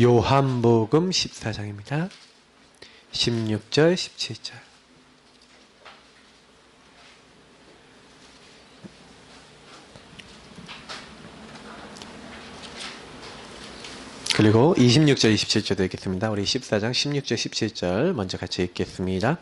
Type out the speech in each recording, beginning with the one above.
요한복음 14장입니다. 16절, 17절. 그리고 26절, 27절도 읽겠습니다. 우리 14장 16절, 17절 먼저 같이 읽겠습니다.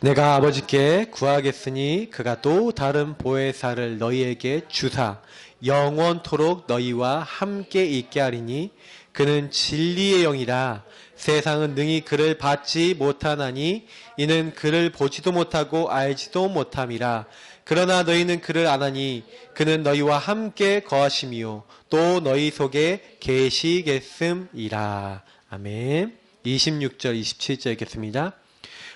내가 아버지께 구하겠으니 그가 또 다른 보혜사를 너희에게 주사 영원토록 너희와 함께 있게 하리니 그는 진리의 영이라. 세상은 능히 그를 받지 못하나니 이는 그를 보지도 못하고 알지도 못함이라. 그러나 너희는 그를 아나니 그는 너희와 함께 거하심이요 또 너희 속에 계시겠음이라. 아멘. 26절 27절 읽겠습니다.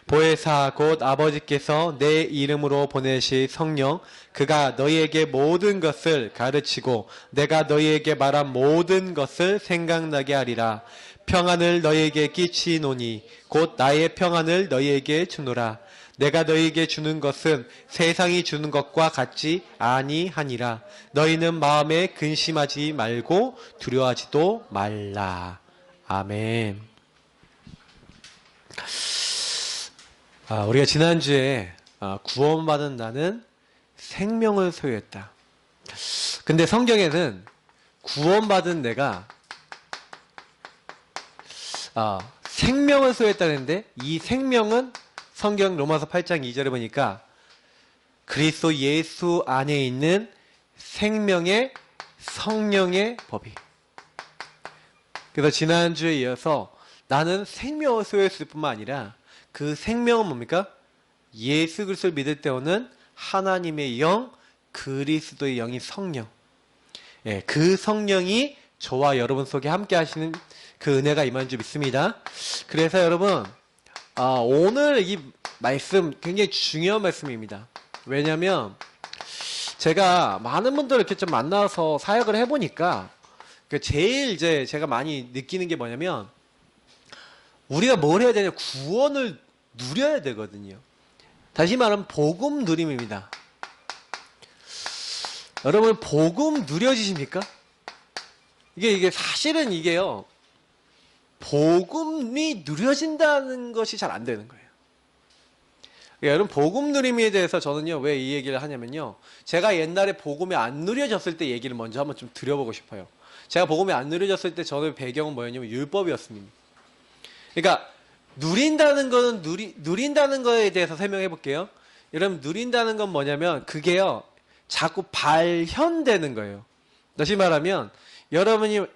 보혜사 곧 아버지께서 내 이름으로 보내실 성령 그가 너희에게 모든 것을 가르치고 내가 너희에게 말한 모든 것을 생각나게 하리라. 평안을 너희에게 끼치노니 곧 나의 평안을 너희에게 주노라. 내가 너희에게 주는 것은 세상이 주는 것과 같지 아니하니라. 너희는 마음에 근심하지 말고 두려워하지도 말라. 아멘. 우리가 지난주에 구원받은 나는 생명을 소유했다. 근데 성경에는 구원받은 내가 생명을 소유했다는데 이 생명은 성경 로마서 8장 2절에 보니까 그리스도 예수 안에 있는 생명의 성령의 법이. 그래서 지난주에 이어서 나는 생명을 소유했을 뿐만 아니라 그 생명은 뭡니까? 예수 그리스도를 믿을 때 오는 하나님의 영, 그리스도의 영이 성령. 예, 그 성령이 저와 여러분 속에 함께 하시는 그 은혜가 임한 줄 믿습니다. 그래서 여러분, 오늘 이 말씀 굉장히 중요한 말씀입니다. 왜냐면 제가 많은 분들을 이렇게 좀 만나서 사역을 해보니까 제일 이제 제가 많이 느끼는 게 뭐냐면 우리가 뭘 해야 되냐? 구원을 누려야 되거든요. 다시 말하면 복음 누림입니다. 여러분 복음 누려지십니까? 이게 사실은 이게요. 복음이 누려진다는 것이 잘 안 되는 거예요. 여러분 복음 누림에 대해서 저는요 왜 이 얘기를 하냐면요. 제가 옛날에 복음이 안 누려졌을 때 얘기를 먼저 한번 좀 드려보고 싶어요. 제가 복음이 안 누려졌을 때 저의 배경은 뭐였냐면 율법이었습니다. 그러니까 누린다는 거는 누린다는 거에 대해서 설명해 볼게요. 여러분 누린다는 건 뭐냐면 그게요 자꾸 발현되는 거예요. 다시 말하면 여러분이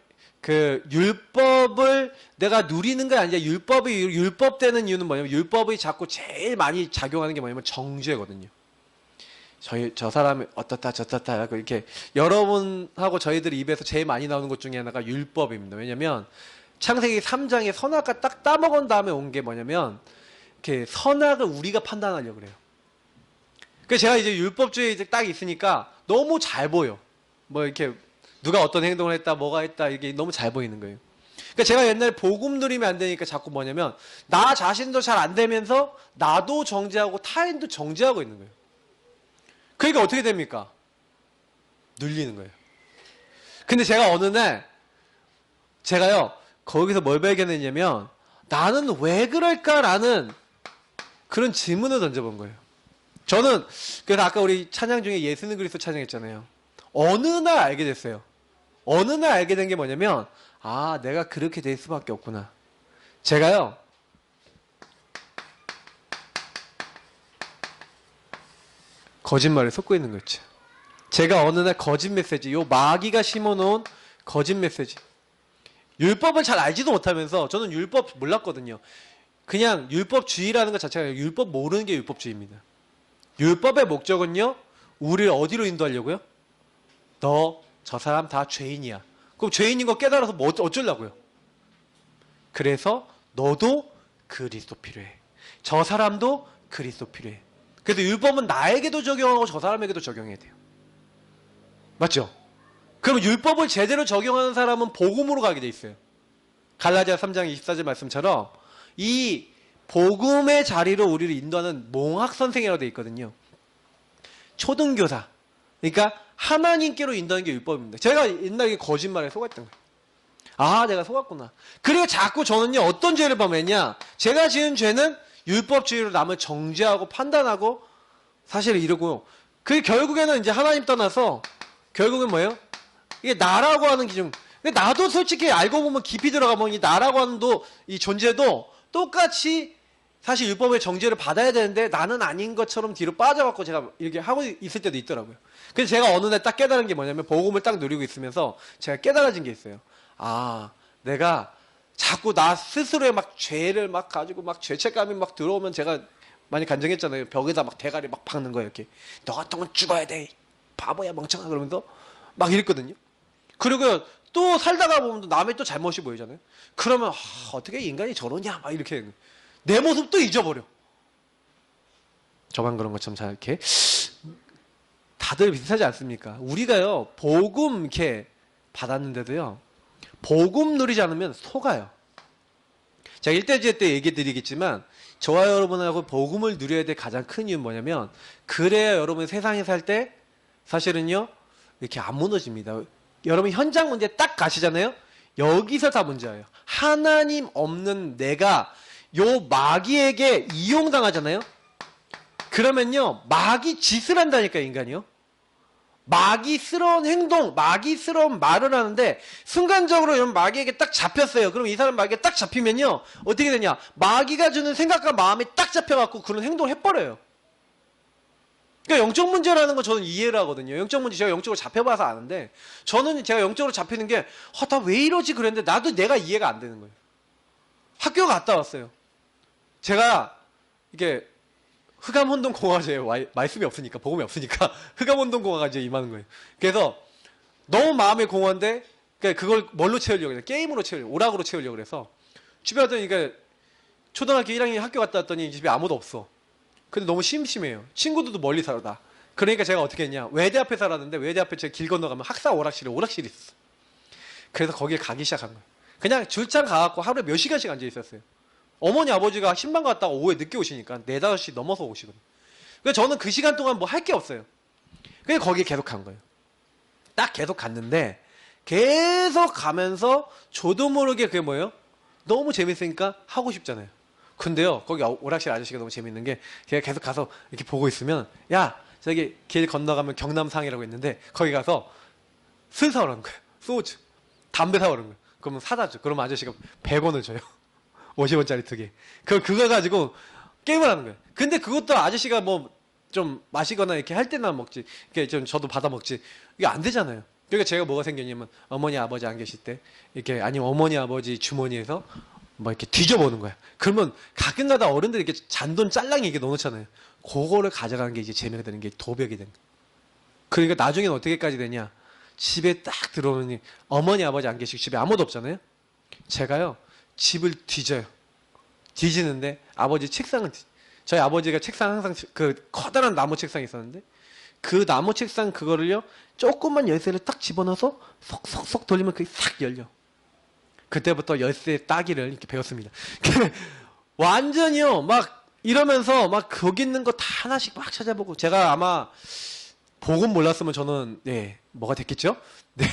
그 율법을 내가 누리는 게 아니라 율법되는 이유는 뭐냐면 율법이 자꾸 제일 많이 작용하는 게 뭐냐면 정죄거든요. 저 사람이 어떻다 저떻다 이렇게 여러분하고 저희들이 입에서 제일 많이 나오는 것 중에 하나가 율법입니다. 왜냐면 창세기 3장에 선악과 딱 따먹은 다음에 온 게 뭐냐면 이렇게 선악을 우리가 판단하려고 그래요. 그래서 제가 이제 율법주의에 이제 딱 있으니까 너무 잘 보여. 뭐 이렇게 누가 어떤 행동을 했다, 뭐가 했다 이게 너무 잘 보이는 거예요. 그러니까 제가 옛날에 복음 누리면 안 되니까 자꾸 뭐냐면 나 자신도 잘 안 되면서 나도 정죄하고 타인도 정죄하고 있는 거예요. 그러니까 어떻게 됩니까? 눌리는 거예요. 근데 제가 어느 날 제가요 거기서 뭘 발견했냐면 나는 왜 그럴까라는 그런 질문을 던져본 거예요. 저는 그래서 아까 우리 찬양 중에 예수는 그리스도 찬양했잖아요. 어느 날 알게 됐어요. 어느 날 알게 된 게 뭐냐면 내가 그렇게 될 수밖에 없구나. 제가요 거짓말에 속고 있는 거죠. 제가 어느 날 거짓 메시지, 요 마귀가 심어놓은 거짓 메시지. 율법을 잘 알지도 못하면서 저는 율법 몰랐거든요. 그냥 율법주의라는 것 자체가 율법 모르는 게 율법주의입니다. 율법의 목적은요. 우리를 어디로 인도하려고요? 너 저 사람 다 죄인이야. 그럼 죄인인 거 깨달아서 뭐 어쩌려고요? 그래서 너도 그리스도 필요해. 저 사람도 그리스도 필요해. 그래서 율법은 나에게도 적용하고 저 사람에게도 적용해야 돼요. 맞죠? 그럼 율법을 제대로 적용하는 사람은 복음으로 가게 돼 있어요. 갈라디아 3장 24절 말씀처럼 이 복음의 자리로 우리를 인도하는 몽학 선생이라고 돼 있거든요. 초등교사. 그러니까 하나님께로 인도하는 게 율법입니다. 제가 옛날에 거짓말에 속았던 거예요. 아, 내가 속았구나. 그리고 자꾸 저는요, 어떤 죄를 범했냐? 제가 지은 죄는 율법주의로 남을 정죄하고 판단하고 사실 이러고, 그 결국에는 이제 하나님 떠나서 결국은 뭐예요? 이게 나라고 하는 기준. 근데 나도 솔직히 알고 보면 깊이 들어가면 이 나라고 하는 이 존재도 똑같이 사실 율법의 정죄를 받아야 되는데 나는 아닌 것처럼 뒤로 빠져갖고 제가 이렇게 하고 있을 때도 있더라고요. 그래서 제가 어느 날 딱 깨달은 게 뭐냐면 복음을 딱 누리고 있으면서 제가 깨달아진 게 있어요. 아, 내가 자꾸 나 스스로의 막 죄를 막 가지고 막 죄책감이 막 들어오면 제가 많이 간증했잖아요. 벽에다 막 대가리 막 박는 거예요. 이렇게. 너 같은 건 죽어야 돼. 바보야 멍청아 그러면서 막 이랬거든요. 그리고 또 살다가 보면 또 남의 또 잘못이 보이잖아요. 그러면 어떻게 인간이 저러냐 막 이렇게 내 모습 또 잊어버려. 저만 그런 것처럼 잘 이렇게 다들 비슷하지 않습니까? 우리가요 복음 이렇게 받았는데도요 복음 누리지 않으면 속아요. 제가 1대지혜 때 얘기 드리겠지만 저와 여러분하고 복음을 누려야 될 가장 큰 이유는 뭐냐면 그래야 여러분 세상에 살 때 사실은요 이렇게 안 무너집니다. 여러분 현장 문제 딱 가시잖아요. 여기서 다 문제예요. 하나님 없는 내가 요 마귀에게 이용당하잖아요. 그러면요 마귀 짓을 한다니까 인간이요. 마귀스러운 행동, 마귀스러운 말을 하는데 순간적으로 이런 마귀에게 딱 잡혔어요. 그럼 이 사람 마귀에 딱 잡히면요 어떻게 되냐? 마귀가 주는 생각과 마음이 딱 잡혀갖고 그런 행동을 해버려요. 그러니까 영적 문제라는 건 저는 이해를 하거든요. 영적 문제 제가 영적으로 잡혀봐서 아는데 저는 제가 영적으로 잡히는 게 나 왜 이러지 그랬는데 나도 내가 이해가 안 되는 거예요. 학교 갔다 왔어요. 제가 이게 흑암혼돈공화가 제 말씀이 없으니까 복음이 없으니까 흑암혼돈공화가 이제 임하는 거예요. 그래서 너무 마음의 공허한데 그걸 뭘로 채우려고 해요? 게임으로 채우려고 오락으로 채우려고 그래서 집에 왔더니 초등학교 1학년 학교 갔다 왔더니 집에 아무도 없어. 근데 너무 심심해요. 친구들도 멀리 살다. 그러니까 제가 어떻게 했냐. 외대 앞에 살았는데 외대 앞에 제가 길 건너가면 학사 오락실이 있었어. 그래서 거기에 가기 시작한 거예요. 그냥 줄창 가갖고 하루에 몇 시간씩 앉아 있었어요. 어머니 아버지가 신방 갔다가 오후에 늦게 오시니까 4, 5시 넘어서 오시거든요. 그래서 저는 그 시간 동안 뭐 할 게 없어요. 그래서 거기에 계속 간 거예요. 딱 계속 갔는데 계속 가면서 저도 모르게 그게 뭐예요? 너무 재밌으니까 하고 싶잖아요. 근데요 거기 오락실 아저씨가 너무 재밌는 게 제가 계속 가서 이렇게 보고 있으면 야 저기 길 건너가면 경남상이라고 있는데 거기 가서 술 사오라는 거예요. 소주 담배 사오라는 거예요. 그러면 사다 줘. 그러면 아저씨가 100원을 줘요. 50원짜리 2개. 그거 가지고 게임을 하는 거예요. 근데 그것도 아저씨가 뭐 좀 마시거나 이렇게 할 때만 먹지. 이렇게 좀 저도 받아 먹지. 이게 안 되잖아요. 그러니까 제가 뭐가 생겼냐면 어머니 아버지 안 계실 때 이렇게 아니면 어머니 아버지 주머니에서 뭐 이렇게 뒤져보는 거야. 그러면 가끔가다 어른들이 이렇게 잔돈 짤랑이 이렇게 넣어놓잖아요. 그거를 가져가는 게 이제 재미가 되는 게 도벽이 되는 거야. 그러니까 나중에는 어떻게까지 되냐. 집에 딱 들어오니 어머니 아버지 안 계시고 집에 아무도 없잖아요. 제가요 집을 뒤져요. 뒤지는데 아버지 책상을 저희 아버지가 책상 항상 그 커다란 나무 책상이 있었는데 그 나무 책상 그거를요 조금만 열쇠를 딱 집어넣어서 속속속 돌리면 그게 싹 열려. 그때부터 열쇠 따기를 이렇게 배웠습니다. 완전히요 막 이러면서 막 거기 있는 거 다 하나씩 막 찾아보고 제가 아마 복음 몰랐으면 저는 네 뭐가 됐겠죠? 네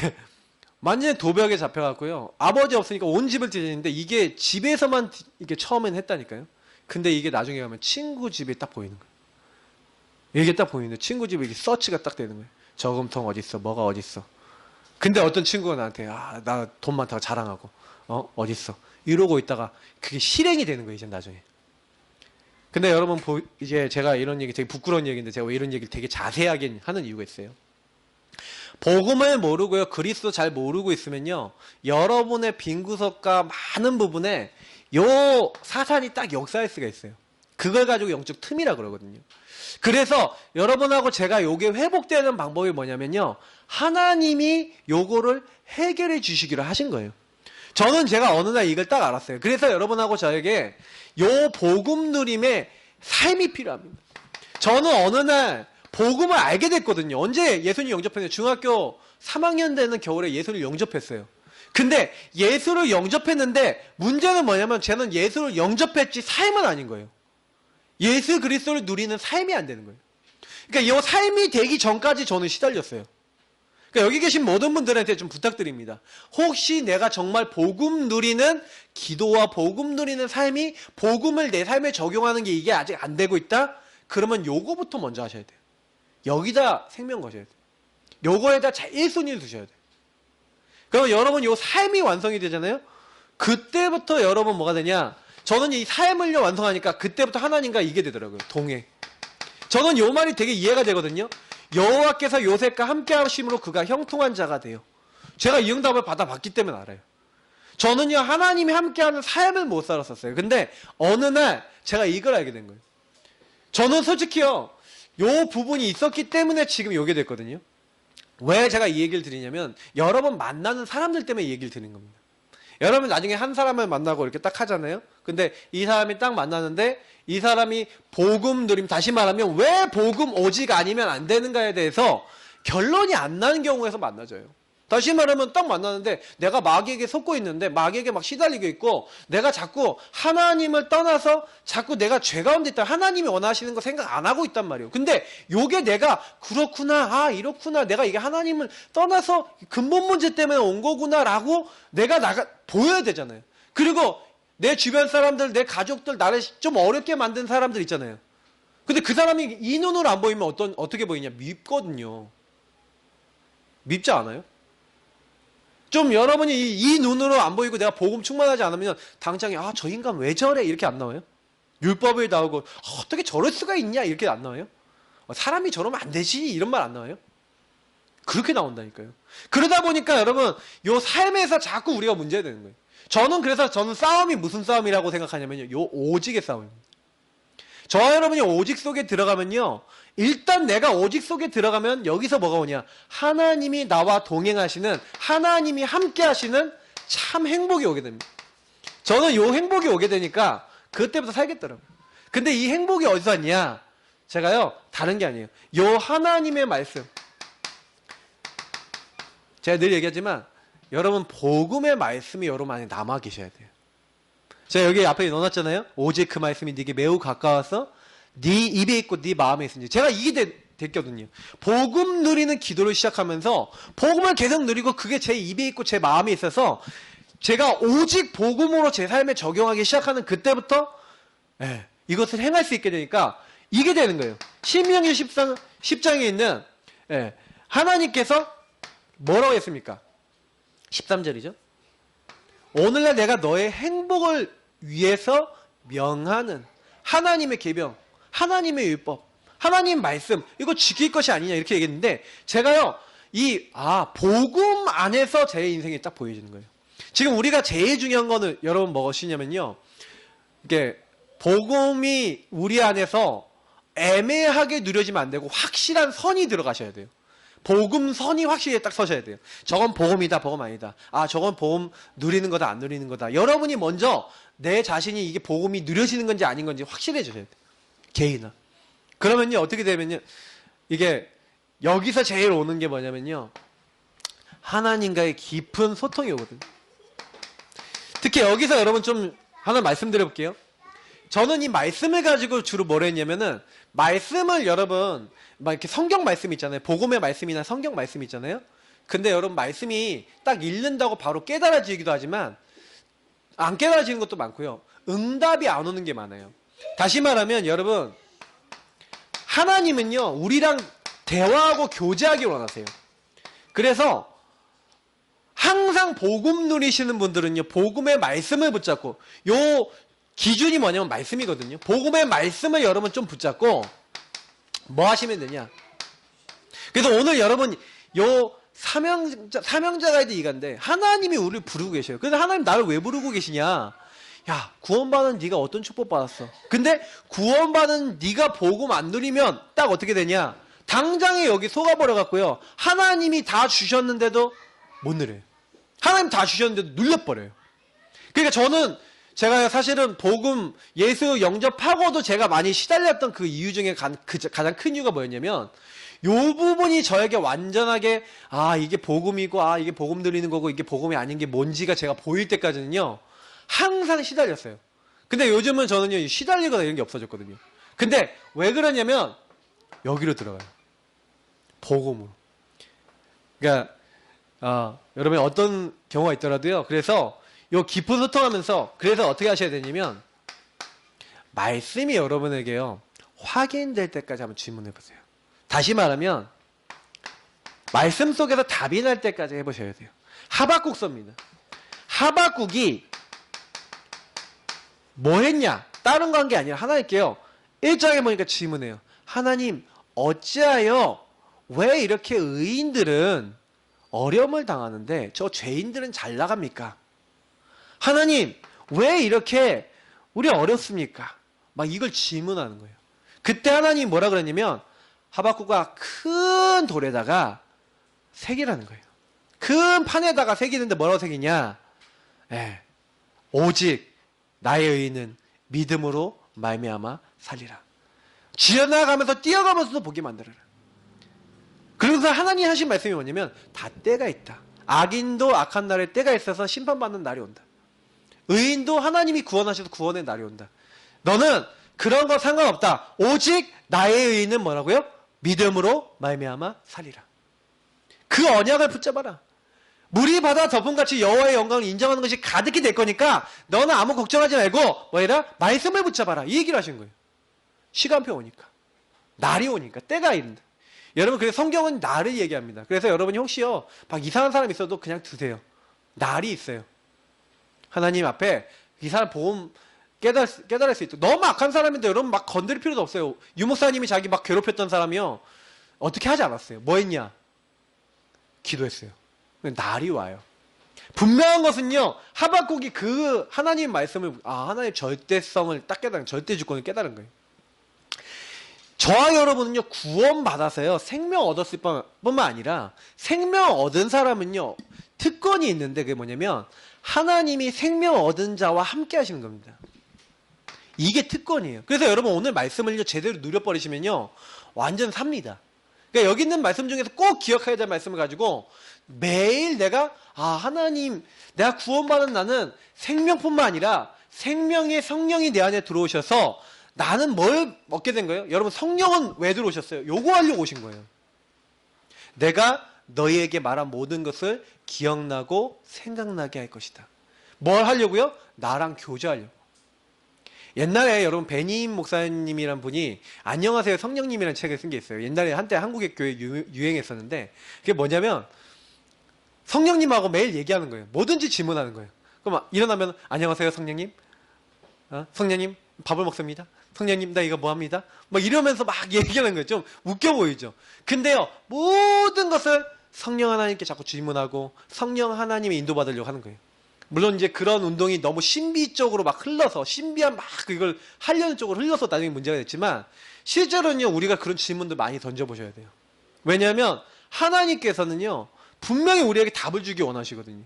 완전히 도벽에 잡혀갖고요. 아버지 없으니까 온 집을 뒤지는데 이게 집에서만 이게 처음엔 했다니까요. 근데 이게 나중에 가면 친구 집에 딱 보이는 거예요. 이게 딱 보이는데 친구 집에 이게 서치가 딱 되는 거예요. 저금통 어딨어? 뭐가 어딨어? 근데 어떤 친구가 나한테 나 돈 많다고 자랑하고 어딨어? 이러고 있다가 그게 실행이 되는 거예요. 이제 나중에. 근데 여러분 이제 제가 이런 얘기 되게 부끄러운 얘기인데 제가 왜 이런 얘기를 되게 자세하게 하는 이유가 있어요. 복음을 모르고요. 그리스도 잘 모르고 있으면요. 여러분의 빈구석과 많은 부분에 요 사탄이 딱 역사할 수가 있어요. 그걸 가지고 영적 틈이라 그러거든요. 그래서 여러분하고 제가 요게 회복되는 방법이 뭐냐면요. 하나님이 요거를 해결해 주시기로 하신 거예요. 저는 제가 어느 날 이걸 딱 알았어요. 그래서 여러분하고 저에게 요 복음 누림의 삶이 필요합니다. 저는 어느 날 복음을 알게 됐거든요. 언제 예수님 영접했어요? 중학교 3학년 되는 겨울에 예수를 영접했어요. 근데 예수를 영접했는데 문제는 뭐냐면 저는 예수를 영접했지 삶은 아닌 거예요. 예수 그리스도를 누리는 삶이 안 되는 거예요. 그러니까 이 삶이 되기 전까지 저는 시달렸어요. 그러니까 여기 계신 모든 분들한테 좀 부탁드립니다. 혹시 내가 정말 복음 누리는 기도와 복음 누리는 삶이 복음을 내 삶에 적용하는 게 이게 아직 안 되고 있다? 그러면 요거부터 먼저 하셔야 돼요. 여기다 생명 거셔야 돼요. 요거에다 1순위를 두셔야 돼요. 그러면 여러분 요 삶이 완성이 되잖아요. 그때부터 여러분 뭐가 되냐? 저는 이 삶을요 완성하니까 그때부터 하나님과 이게 되더라고요. 동행. 저는 요 말이 되게 이해가 되거든요. 여호와께서 요셉과 함께 하심으로 그가 형통한 자가 돼요. 제가 이 응답을 받아봤기 때문에 알아요. 저는요 하나님이 함께하는 삶을 못 살았었어요. 근데 어느 날 제가 이걸 알게 된 거예요. 저는 솔직히요 요 부분이 있었기 때문에 지금 요게 됐거든요. 왜 제가 이 얘기를 드리냐면 여러분 만나는 사람들 때문에 이 얘기를 드리는 겁니다. 여러분 나중에 한 사람을 만나고 이렇게 딱 하잖아요. 근데 이 사람이 딱 만나는데 이 사람이 복음 누림, 다시 말하면 왜 복음 오직 아니면 안 되는가에 대해서 결론이 안 나는 경우에서 만나져요. 다시 말하면 딱 만나는데 내가 마귀에게 속고 있는데 마귀에게 막 시달리고 있고 내가 자꾸 하나님을 떠나서 자꾸 내가 죄 가운데 있다. 하나님이 원하시는 거 생각 안 하고 있단 말이에요. 근데 요게 내가 그렇구나, 아 이렇구나, 내가 이게 하나님을 떠나서 근본 문제 때문에 온 거구나 라고 내가 보여야 되잖아요. 그리고 내 주변 사람들, 내 가족들, 나를 좀 어렵게 만든 사람들 있잖아요. 근데 그 사람이 이 눈으로 안 보이면 어떻게 보이냐? 밉거든요. 밉지 않아요? 좀 여러분이 이 눈으로 안 보이고 내가 복음 충만하지 않으면 당장에 아, 저 인간 왜 저래? 이렇게 안 나와요? 율법에 나오고 어떻게 저럴 수가 있냐? 이렇게 안 나와요? 사람이 저러면 안 되지? 이런 말 안 나와요? 그렇게 나온다니까요. 그러다 보니까 여러분 요 삶에서 자꾸 우리가 문제가 되는 거예요. 저는 싸움이 무슨 싸움이라고 생각하냐면요. 요 오직의 싸움입니다. 저와 여러분이 오직 속에 들어가면요. 일단 내가 오직 속에 들어가면 여기서 뭐가 오냐. 하나님이 나와 동행하시는, 하나님이 함께 하시는 참 행복이 오게 됩니다. 저는 요 행복이 오게 되니까 그때부터 살겠더라고요. 근데 이 행복이 어디서 왔냐. 제가요. 다른 게 아니에요. 요 하나님의 말씀. 제가 늘 얘기하지만 여러분 복음의 말씀이 여러분 안에 남아 계셔야 돼요. 제가 여기 앞에 넣어놨잖아요. 오직 그 말씀이 네게 매우 가까워서 네 입에 있고 네 마음에 있으니. 제가 이게 됐거든요. 복음 누리는 기도를 시작하면서 복음을 계속 누리고 그게 제 입에 있고 제 마음에 있어서 제가 오직 복음으로 제 삶에 적용하기 시작하는 그때부터 이것을 행할 수 있게 되니까 이게 되는 거예요. 신명기 10장에 있는 하나님께서 뭐라고 했습니까? 13절이죠. 오늘날 내가 너의 행복을 위해서 명하는 하나님의 계명, 하나님의 율법, 하나님 말씀, 이거 지킬 것이 아니냐 이렇게 얘기했는데 제가요, 복음 안에서 제 인생이 딱 보여지는 거예요. 지금 우리가 제일 중요한 거는 여러분 무엇이냐면요. 이게 복음이 우리 안에서 애매하게 누려지면 안 되고 확실한 선이 들어가셔야 돼요. 복음 선이 확실히 딱 서셔야 돼요. 저건 복음이다, 복음 아니다. 저건 복음 누리는 거다, 안 누리는 거다. 여러분이 먼저 내 자신이 이게 복음이 누려지는 건지 아닌 건지 확실해져야 돼요. 개인은. 그러면요, 어떻게 되면요. 이게 여기서 제일 오는 게 뭐냐면요. 하나님과의 깊은 소통이 오거든요. 특히 여기서 여러분 좀 하나 말씀드려 볼게요. 저는 이 말씀을 가지고 주로 뭘 했냐면은 말씀을 여러분 막 이렇게 성경 말씀 있잖아요. 복음의 말씀이나 성경 말씀 있잖아요. 근데 여러분 말씀이 딱 읽는다고 바로 깨달아지기도 하지만 안 깨달아지는 것도 많고요. 응답이 안 오는 게 많아요. 다시 말하면 여러분 하나님은요 우리랑 대화하고 교제하기 원하세요. 그래서 항상 복음 누리시는 분들은요 복음의 말씀을 붙잡고 요 기준이 뭐냐면 말씀이거든요. 복음의 말씀을 여러분 좀 붙잡고 뭐 하시면 되냐. 그래서 오늘 여러분 요 사명자 가이드 이건데 하나님이 우리를 부르고 계셔요. 그래서 하나님 나를 왜 부르고 계시냐. 야 구원받은 네가 어떤 축복 받았어. 근데 구원받은 네가 복음 안 누리면 딱 어떻게 되냐. 당장에 여기 속아버려 갖고요. 하나님이 다 주셨는데도 못 누려요. 하나님 다 주셨는데도 눌려버려요. 그러니까 저는 제가 사실은 복음 예수 영접하고도 제가 많이 시달렸던 그 이유 중에 가장 큰 이유가 뭐였냐면 요 부분이 저에게 완전하게 이게 복음이고 이게 복음 드리는 거고 이게 복음이 아닌 게 뭔지가 제가 보일 때까지는요 항상 시달렸어요. 근데 요즘은 저는요 시달리거나 이런 게 없어졌거든요. 근데 왜 그러냐면 여기로 들어가요. 복음으로. 그러니까 여러분이 어떤 경우가 있더라도요. 그래서 요 깊은 소통하면서 그래서 어떻게 하셔야 되냐면 말씀이 여러분에게요. 확인될 때까지 한번 질문해 보세요. 다시 말하면 말씀 속에서 답이 날 때까지 해보셔야 돼요. 하박국서입니다. 하박국이 뭐 했냐? 다른 거 한 게 아니라 하나님께요. 1장에 보니까 질문해요. 하나님 어찌하여 왜 이렇게 의인들은 어려움을 당하는데 저 죄인들은 잘 나갑니까? 하나님 왜 이렇게 우리 어렵습니까? 막 이걸 질문하는 거예요. 그때 하나님이 뭐라 그랬냐면 하박국가 큰 돌에다가 새기라는 거예요. 큰 판에다가 새기는데 뭐라고 새기냐? 오직 나의 의인은 믿음으로 말미암아 살리라. 지어나가면서 뛰어가면서도 보게 만들어라. 그러면서 하나님 하신 말씀이 뭐냐면 다 때가 있다. 악인도 악한 날에 때가 있어서 심판받는 날이 온다. 의인도 하나님이 구원하셔서 구원의 날이 온다. 너는 그런 거 상관없다. 오직 나의 의인은 뭐라고요? 믿음으로 말미암아 살리라. 그 언약을 붙잡아라. 물이 바다 덮음같이 여호와의 영광을 인정하는 것이 가득히 될 거니까 너는 아무 걱정하지 말고 뭐해라? 말씀을 붙잡아라. 이 얘기를 하신 거예요. 시간표 오니까. 날이 오니까. 때가 이른다. 여러분 그래서 성경은 날을 얘기합니다. 그래서 여러분이 혹시요 막 이상한 사람 있어도 그냥 드세요. 날이 있어요. 하나님 앞에 이 사람 복음 깨달을 수 있도록. 너무 악한 사람인데 여러분 막 건드릴 필요도 없어요. 유목사님이 자기 막 괴롭혔던 사람이요. 어떻게 하지 않았어요. 뭐 했냐? 기도했어요. 날이 와요. 분명한 것은요. 하박국이 그 하나님 말씀을 하나님의 절대성을 딱 깨달은 절대 주권을 깨달은 거예요. 저와 여러분은요. 구원받아서요. 생명 얻었을 뿐만 아니라 생명 얻은 사람은요. 특권이 있는데 그게 뭐냐면 하나님이 생명 얻은 자와 함께 하시는 겁니다. 이게 특권이에요. 그래서 여러분 오늘 말씀을 제대로 누려버리시면요. 완전 삽니다. 그러니까 여기 있는 말씀 중에서 꼭 기억해야 될 말씀을 가지고 매일 내가 하나님 내가 구원받은 나는 생명뿐만 아니라 생명의 성령이 내 안에 들어오셔서 나는 뭘 얻게 된 거예요? 여러분 성령은 왜 들어오셨어요? 요거 하려고 오신 거예요. 내가 너희에게 말한 모든 것을 기억나고 생각나게 할 것이다. 뭘 하려고요? 나랑 교제하려고. 옛날에 여러분 베니임 목사님이란 분이 안녕하세요 성령님이라는 책을 쓴 게 있어요. 옛날에 한때 한국의 교회 유행했었는데 그게 뭐냐면 성령님하고 매일 얘기하는 거예요. 뭐든지 질문하는 거예요. 그럼 일어나면 안녕하세요 성령님. 성령님 밥을 먹습니다. 성령님 나 이거 뭐합니다. 막 이러면서 막 얘기하는 거예요. 좀 웃겨 보이죠. 근데요 모든 것을 성령 하나님께 자꾸 질문하고 성령 하나님의 인도받으려고 하는 거예요. 물론 이제 그런 운동이 너무 신비 쪽으로 막 흘러서 신비한 막 이걸 하려는 쪽으로 흘러서 나중에 문제가 됐지만 실제로는요 우리가 그런 질문들 많이 던져보셔야 돼요. 왜냐하면 하나님께서는요 분명히 우리에게 답을 주기 원하시거든요.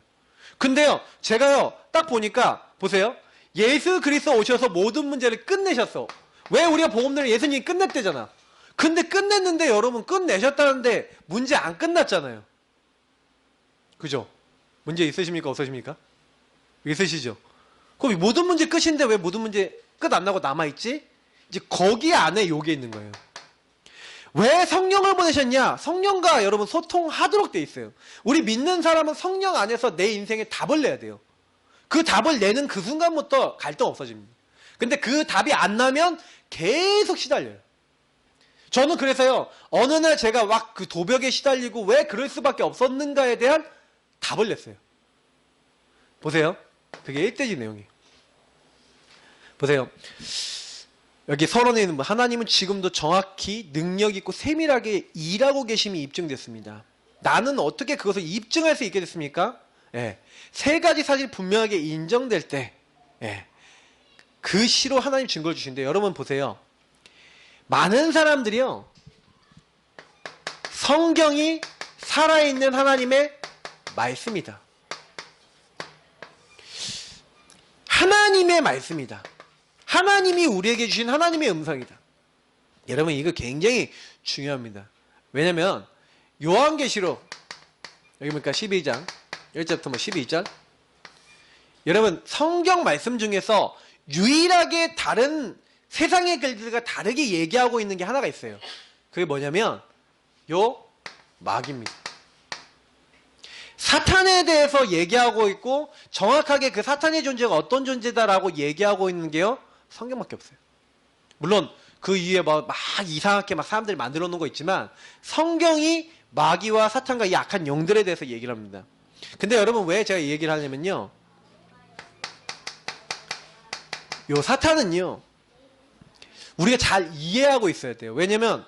근데요 제가요 딱 보니까 보세요. 예수 그리스도 오셔서 모든 문제를 끝내셨어. 왜 우리가 복음들을 예수님이 끝냈대잖아. 근데 끝냈는데 여러분 끝내셨다는데 문제 안 끝났잖아요. 그죠? 문제 있으십니까? 없으십니까? 있으시죠? 그럼 모든 문제 끝인데 왜 모든 문제 끝 안 나고 남아있지? 이제 거기 안에 요게 있는 거예요. 왜 성령을 보내셨냐? 성령과 여러분 소통하도록 돼 있어요. 우리 믿는 사람은 성령 안에서 내 인생에 답을 내야 돼요. 그 답을 내는 그 순간부터 갈등 없어집니다. 근데 그 답이 안 나면 계속 시달려요. 저는 그래서요 어느 날 제가 막 그 도벽에 시달리고 왜 그럴 수밖에 없었는가에 대한 답을 냈어요. 보세요. 그게 1대지 내용이에요. 보세요. 여기 서론에 있는 하나님은 지금도 정확히 능력 있고 세밀하게 일하고 계심이 입증됐습니다. 나는 어떻게 그것을 입증할 수 있게 됐습니까? 세 가지 사실이 분명하게 인정될 때 그 시로 하나님 증거를 주시는데 여러분 보세요. 많은 사람들이요 성경이 살아있는 하나님의 말씀이다. 하나님의 말씀이다. 하나님이 우리에게 주신 하나님의 음성이다. 여러분 이거 굉장히 중요합니다. 왜냐면 요한계시록 여기 보니까 12장 1절부터 12절 여러분 성경 말씀 중에서 유일하게 다른 세상의 글들과 다르게 얘기하고 있는 게 하나가 있어요. 그게 뭐냐면 요 마귀입니다. 사탄에 대해서 얘기하고 있고 정확하게 그 사탄의 존재가 어떤 존재다라고 얘기하고 있는 게요, 성경밖에 없어요. 물론 그 이후에 막 이상하게 막 사람들이 만들어 놓은 거 있지만 성경이 마귀와 사탄과 이 악한 영들에 대해서 얘기를 합니다. 근데 여러분 왜 제가 이 얘기를 하냐면요, 요 사탄은요 우리가 잘 이해하고 있어야 돼요. 왜냐면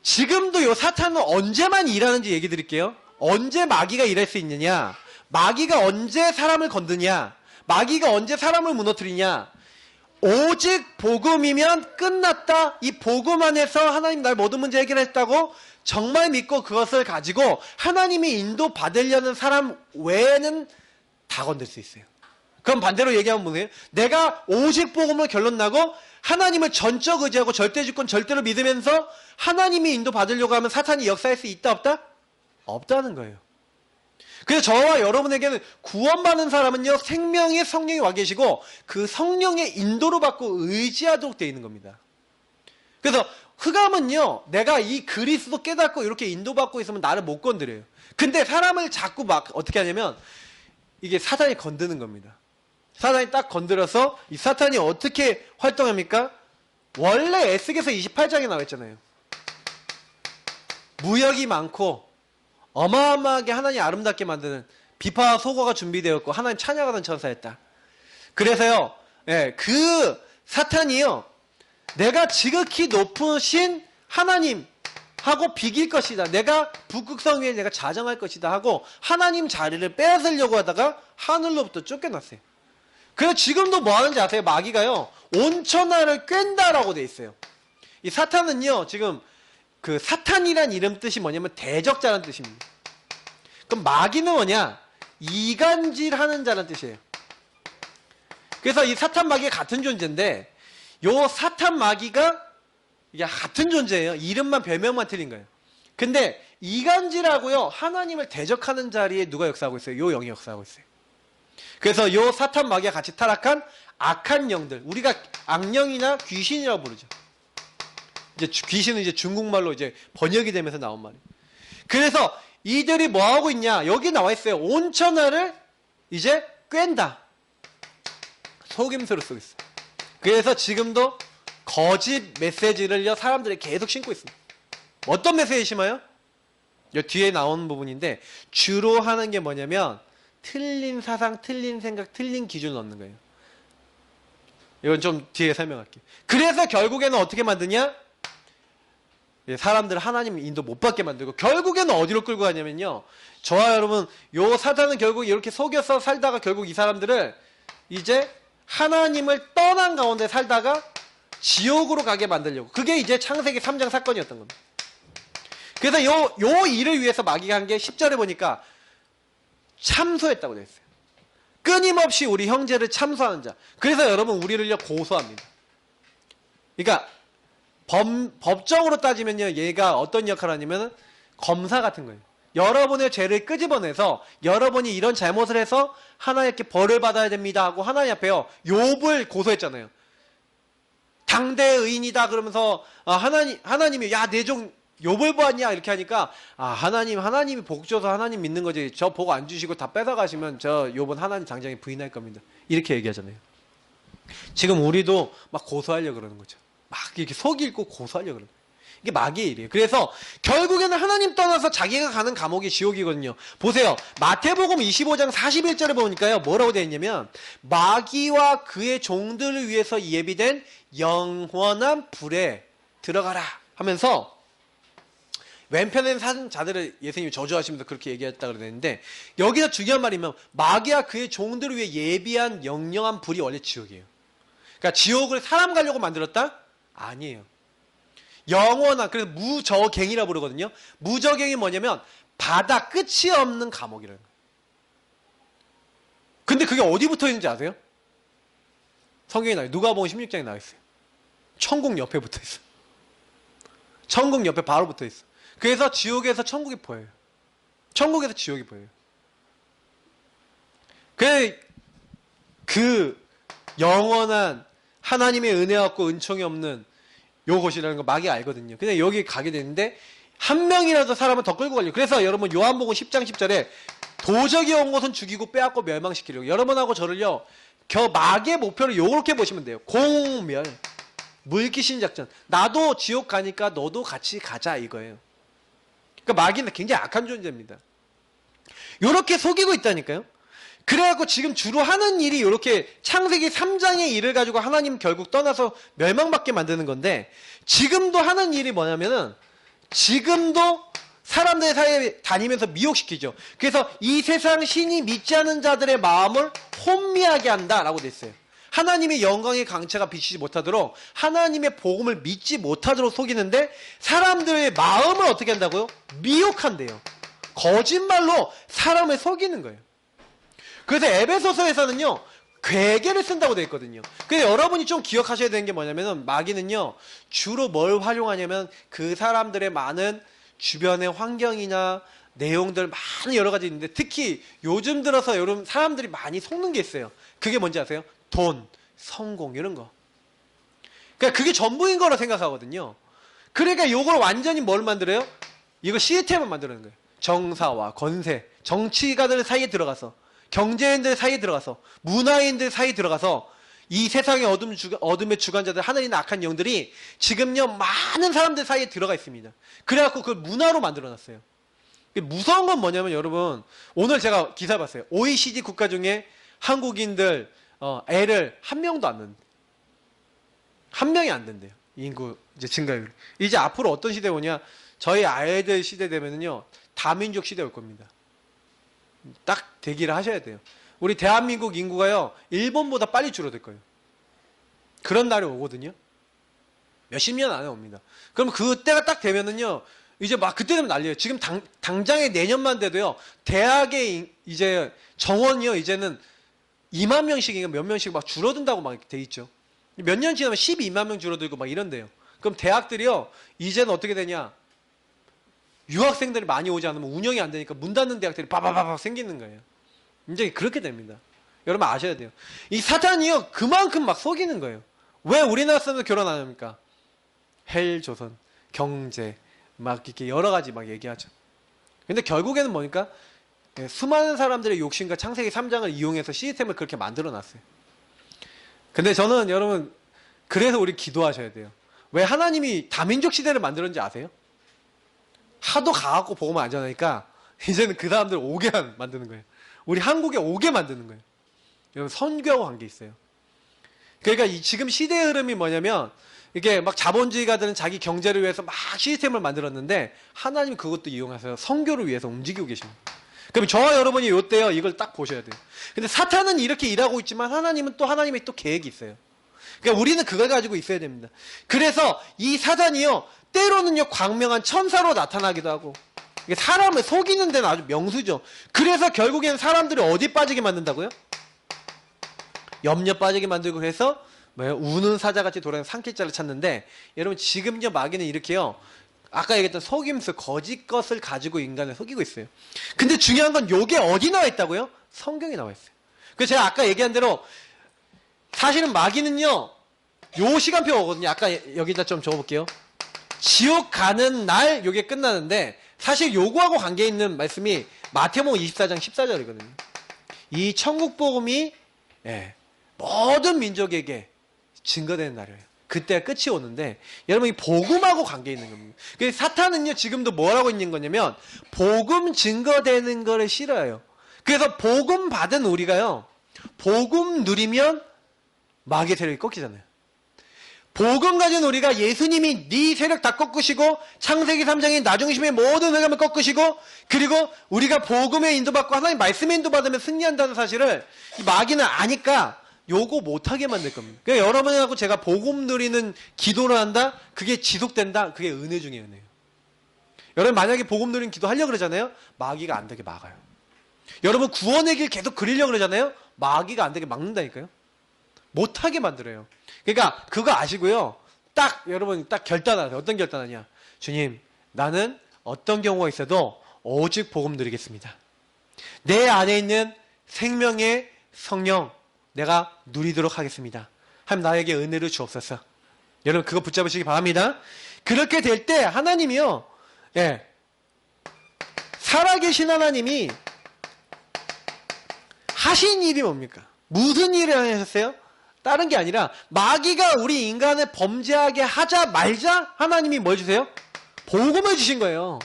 지금도 요 사탄은 언제만 일하는지 얘기 드릴게요. 언제 마귀가 일할 수 있느냐, 마귀가 언제 사람을 건드냐, 마귀가 언제 사람을 무너뜨리냐, 오직 복음이면 끝났다. 이 복음 안에서 하나님 날 모든 문제 해결했다고 정말 믿고 그것을 가지고 하나님이 인도 받으려는 사람 외에는 다 건들 수 있어요. 그럼 반대로 얘기하면 뭐예요? 내가 오직 복음을 결론 나고 하나님을 전적 의지하고 절대주권 절대로 믿으면서 하나님이 인도 받으려고 하면 사탄이 역사할 수 있다 없다? 없다는 거예요. 그래서 저와 여러분에게는 구원받는 사람은요, 생명의 성령이 와 계시고 그 성령의 인도로 받고 의지하도록 되어 있는 겁니다. 그래서 흑암은요, 내가 이 그리스도 깨닫고 이렇게 인도받고 있으면 나를 못 건드려요. 근데 사람을 자꾸 막 어떻게 하냐면 이게 사탄이 건드는 겁니다. 사탄이 딱 건드려서 이 사탄이 어떻게 활동합니까? 원래 에스겔서 28장에 나와 있잖아요. 무역이 많고 어마어마하게 하나님 아름답게 만드는 비파와 소고가 준비되었고 하나님 찬양하던 천사였다. 그래서요, 그 사탄이요, 내가 지극히 높으신 하나님하고 비길 것이다. 내가 북극성 위에 내가 자정할 것이다 하고 하나님 자리를 빼앗으려고 하다가 하늘로부터 쫓겨났어요. 그래서 지금도 뭐 하는지 아세요? 마귀가요, 온천하를 꿰다라고 돼 있어요. 이 사탄은요, 지금 그 사탄이란 이름 뜻이 뭐냐면 대적자라는 뜻입니다. 그럼 마귀는 뭐냐? 이간질하는 자라는 뜻이에요. 그래서 이 사탄 마귀가 같은 존재인데 요 사탄 마귀가 이게 같은 존재예요. 이름만 별명만 틀린 거예요. 근데 이간질하고요, 하나님을 대적하는 자리에 누가 역사하고 있어요? 요 영이 역사하고 있어요. 그래서 요 사탄 마귀가 같이 타락한 악한 영들, 우리가 악령이나 귀신이라고 부르죠. 이제 귀신은 이제 중국말로 이제 번역이 되면서 나온 말이에요. 그래서 이들이 뭐 하고 있냐? 여기 나와 있어요. 온천하를 이제 꿰다. 속임수를 쓰고 있어요. 그래서 지금도 거짓 메시지를요, 사람들이 계속 신고 있습니다. 어떤 메시지 심어요? 이 뒤에 나오는 부분인데 주로 하는 게 뭐냐면 틀린 사상, 틀린 생각, 틀린 기준을 넣는 거예요. 이건 좀 뒤에 설명할게요. 그래서 결국에는 어떻게 만드냐? 사람들을 하나님 인도 못 받게 만들고 결국에는 어디로 끌고 가냐면요, 저와 여러분, 요 사탄은 결국 이렇게 속여서 살다가 결국 이 사람들을 이제 하나님을 떠난 가운데 살다가 지옥으로 가게 만들려고. 그게 이제 창세기 3장 사건이었던 겁니다. 그래서 요 일을 위해서 마귀가 한 게 10절에 보니까 참소했다고 되어 있어요. 끊임없이 우리 형제를 참소하는 자. 그래서 여러분 우리를요 고소합니다. 그러니까 법적으로 따지면요, 얘가 어떤 역할을 하냐면 검사 같은 거예요. 여러분의 죄를 끄집어내서 여러분이 이런 잘못을 해서 하나님께 벌을 받아야 됩니다 하고 하나님 앞에요, 욥을 고소했잖아요. 당대 의인이다 그러면서 하나님이 야, 내 종 욥을 보았냐 이렇게 하니까 하나님이 복 줘서 하나님 믿는 거지, 저 복 안 주시고 다 뺏어가시면 저 욥은 하나님 당장에 부인할 겁니다. 이렇게 얘기하잖아요. 지금 우리도 막 고소하려고 그러는 거죠. 막 이렇게 속 읽고 고소하려고 그러는 거예요. 이게 마귀의 일이에요. 그래서 결국에는 하나님 떠나서 자기가 가는 감옥이 지옥이거든요. 보세요. 마태복음 25장 41절에 보니까요, 뭐라고 되어 있냐면 마귀와 그의 종들을 위해서 예비된 영원한 불에 들어가라 하면서 왼편에 사는 자들을 예수님이 저주하시면서 그렇게 얘기했다고 그러는데, 여기서 중요한 말이면 마귀와 그의 종들을 위해 예비한 영영한 불이 원래 지옥이에요. 그러니까 지옥을 사람 가려고 만들었다? 아니에요. 영원한, 그래서 무저갱이라고 부르거든요. 무저갱이 뭐냐면 바다 끝이 없는 감옥이라는 거예요. 근데 그게 어디 붙어 있는지 아세요? 성경에 나와요. 누가복음 16장에 나와 있어요. 천국 옆에 붙어 있어요. 천국 옆에 바로 붙어 있어. 그래서 지옥에서 천국이 보여요. 천국에서 지옥이 보여요. 그 영원한 하나님의 은혜 없고 은총이 없는 요것이라는 거 마귀가 알거든요. 근데 여기 가게 되는데 한 명이라도 사람은 더 끌고 가려고. 그래서 여러분 요한복음 10장 10절에 도적이 온 것은 죽이고 빼앗고 멸망시키려고. 여러분하고 저를요 마귀의 목표를 요렇게 보시면 돼요. 공멸, 물귀신 작전. 나도 지옥 가니까 너도 같이 가자 이거예요. 그러니까 마귀는 굉장히 악한 존재입니다. 요렇게 속이고 있다니까요. 그래갖고 지금 주로 하는 일이 이렇게 창세기 3장의 일을 가지고 하나님 결국 떠나서 멸망받게 만드는 건데, 지금도 하는 일이 뭐냐면은 지금도 사람들 사이에 다니면서 미혹시키죠. 그래서 이 세상 신이 믿지 않는 자들의 마음을 혼미하게 한다라고 돼 있어요. 하나님의 영광의 강체가 비치지 못하도록, 하나님의 복음을 믿지 못하도록 속이는데, 사람들의 마음을 어떻게 한다고요? 미혹한대요. 거짓말로 사람을 속이는 거예요. 그래서 에베소서에서는요 괴계를 쓴다고 되어 있거든요. 근데 여러분이 좀 기억하셔야 되는 게 뭐냐면은, 마귀는요 주로 뭘 활용하냐면 그 사람들의 많은 주변의 환경이나 내용들 많은 여러 가지 있는데, 특히 요즘 들어서 여러분 사람들이 많이 속는 게 있어요. 그게 뭔지 아세요? 돈, 성공 이런 거. 그러니까 그게 전부인 거라 생각하거든요. 그러니까 요걸 완전히 뭘 만들어요? 이거 시스템을 만드는 거예요. 정사와 권세, 정치가들 사이에 들어가서, 경제인들 사이에 들어가서, 문화인들 사이에 들어가서 이 세상의 어둠의 주관자들, 하늘이나 악한 영들이 지금요 많은 사람들 사이에 들어가 있습니다. 그래갖고 그걸 문화로 만들어놨어요. 무서운 건 뭐냐면 여러분, 오늘 제가 기사 봤어요. OECD 국가 중에 한국인들 애를 한 명도 안 낳는데, 한 명이 안 된대요. 인구 이제 증가율. 이제 앞으로 어떤 시대 오냐? 저희 아이들 시대 되면은요 다민족 시대 올 겁니다. 딱 대기를 하셔야 돼요. 우리 대한민국 인구가요 일본보다 빨리 줄어들 거예요. 그런 날이 오거든요. 몇십 년 안에 옵니다. 그럼 그때가 딱 되면은요 이제 막 그때 되면 난리예요. 지금 당장에 내년만 돼도요 대학의 이제 정원이요 이제는 2만 명씩인가 몇 명씩 막 줄어든다고 막 돼 있죠. 몇 년 지나면 12만 명 줄어들고 막 이런데요. 그럼 대학들이요 이제는 어떻게 되냐? 유학생들이 많이 오지 않으면 운영이 안 되니까 문 닫는 대학들이 바바바바 생기는 거예요. 이제 그렇게 됩니다. 여러분 아셔야 돼요. 이 사탄이요 그만큼 막 속이는 거예요. 왜 우리나라 사람들 결혼 안 합니까? 헬조선, 경제 막 이렇게 여러 가지 막 얘기하죠. 근데 결국에는 뭐니까 수많은 사람들의 욕심과 창세기 3장을 이용해서 시스템을 그렇게 만들어 놨어요. 근데 저는 여러분 그래서 우리 기도하셔야 돼요. 왜 하나님이 다민족 시대를 만들었는지 아세요? 하도 가갖고 보고만 안 전하니까 이제는 그 사람들 오게 만드는 거예요. 우리 한국에 오게 만드는 거예요. 여러분 선교하고 관계 있어요. 그러니까 지금 시대의 흐름이 뭐냐면, 이게 막 자본주의가들은 자기 경제를 위해서 막 시스템을 만들었는데 하나님이 그것도 이용해서 선교를 위해서 움직이고 계십니다. 그럼 저와 여러분이 이때요 이걸 딱 보셔야 돼요. 근데 사탄은 이렇게 일하고 있지만 하나님은 또 하나님의 또 계획이 있어요. 그러니까 우리는 그걸 가지고 있어야 됩니다. 그래서 이 사단이요 때로는요 광명한 천사로 나타나기도 하고, 이게 사람을 속이는 데는 아주 명수죠. 그래서 결국에는 사람들이 어디 빠지게 만든다고요? 염려 빠지게 만들고, 해서 우는 사자같이 돌아다니는 산길자를 찾는데, 여러분 지금요 마귀는 이렇게요 아까 얘기했던 속임수, 거짓 것을 가지고 인간을 속이고 있어요. 근데 중요한 건 요게 어디 나와 있다고요? 성경에 나와 있어요. 그래서 제가 아까 얘기한 대로 사실은 마귀는요 요 시간표 오거든요. 아까 여기다 좀 적어볼게요. 지옥 가는 날 요게 끝나는데, 사실 요거하고 관계 있는 말씀이 마태복음 24장 14절이거든요. 이 천국 복음이 모든 민족에게 증거되는 날이에요. 그때가 끝이 오는데, 여러분 이 복음하고 관계 있는 겁니다. 그래서 사탄은요 지금도 뭘 하고 있는 거냐면 복음 증거되는 거를 싫어해요. 그래서 복음 받은 우리가요 복음 누리면 마귀의 세력이 꺾이잖아요. 복음 가진 우리가 예수님이 네 세력 다 꺾으시고, 창세기 3장의 나중심의 모든 회감을 꺾으시고, 그리고 우리가 복음에 인도받고 하나님 말씀에 인도받으면 승리한다는 사실을 이 마귀는 아니까 요거 못하게 만들 겁니다. 그러니까 여러분하고 제가 복음 누리는 기도를 한다? 그게 지속된다? 그게 은혜 중에 은혜예요. 여러분 만약에 복음 누리는 기도 하려고 그러잖아요? 마귀가 안 되게 막아요. 여러분 구원의 길 계속 그리려고 그러잖아요? 마귀가 안 되게 막는다니까요? 못하게 만들어요. 그러니까 그거 아시고요. 딱 여러분 딱 결단하세요. 어떤 결단하냐? 주님, 나는 어떤 경우가 있어도 오직 복음 누리겠습니다. 내 안에 있는 생명의 성령 내가 누리도록 하겠습니다. 하나님 나에게 은혜를 주옵소서. 여러분 그거 붙잡으시기 바랍니다. 그렇게 될 때 하나님이요 예. 살아계신 하나님이 하신 일이 뭡니까? 무슨 일을 하셨어요? 다른 게 아니라 마귀가 우리 인간을 범죄하게 하자 말자 하나님이 뭘 주세요? 복음을 주신 거예요.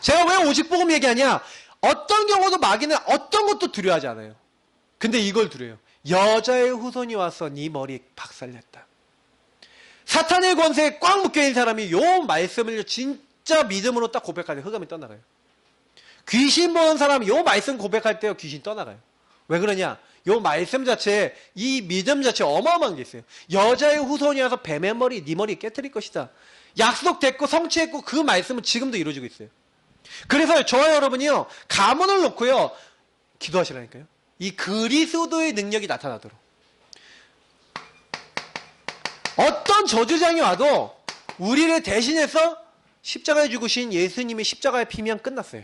제가 왜 오직 복음 얘기하냐? 어떤 경우도 마귀는 어떤 것도 두려워하지 않아요. 근데 이걸 두려워요. 여자의 후손이 와서 네 머리에 박살냈다. 사탄의 권세에 꽉 묶여있는 사람이 요 말씀을 진짜 믿음으로 딱 고백할 때 흑암이 떠나가요. 귀신 보는 사람이 요 말씀 고백할 때 귀신 떠나가요. 왜 그러냐? 요 말씀 자체에 이 믿음 자체에 어마어마한 게 있어요. 여자의 후손이 와서 뱀의 머리, 네 머리 깨뜨릴 것이다. 약속됐고 성취했고 그 말씀은 지금도 이루어지고 있어요. 그래서 저와 여러분이요 가문을 놓고요 기도하시라니까요. 이 그리스도의 능력이 나타나도록. 어떤 저주장이 와도 우리를 대신해서 십자가에 죽으신 예수님이 십자가에 피면 끝났어요.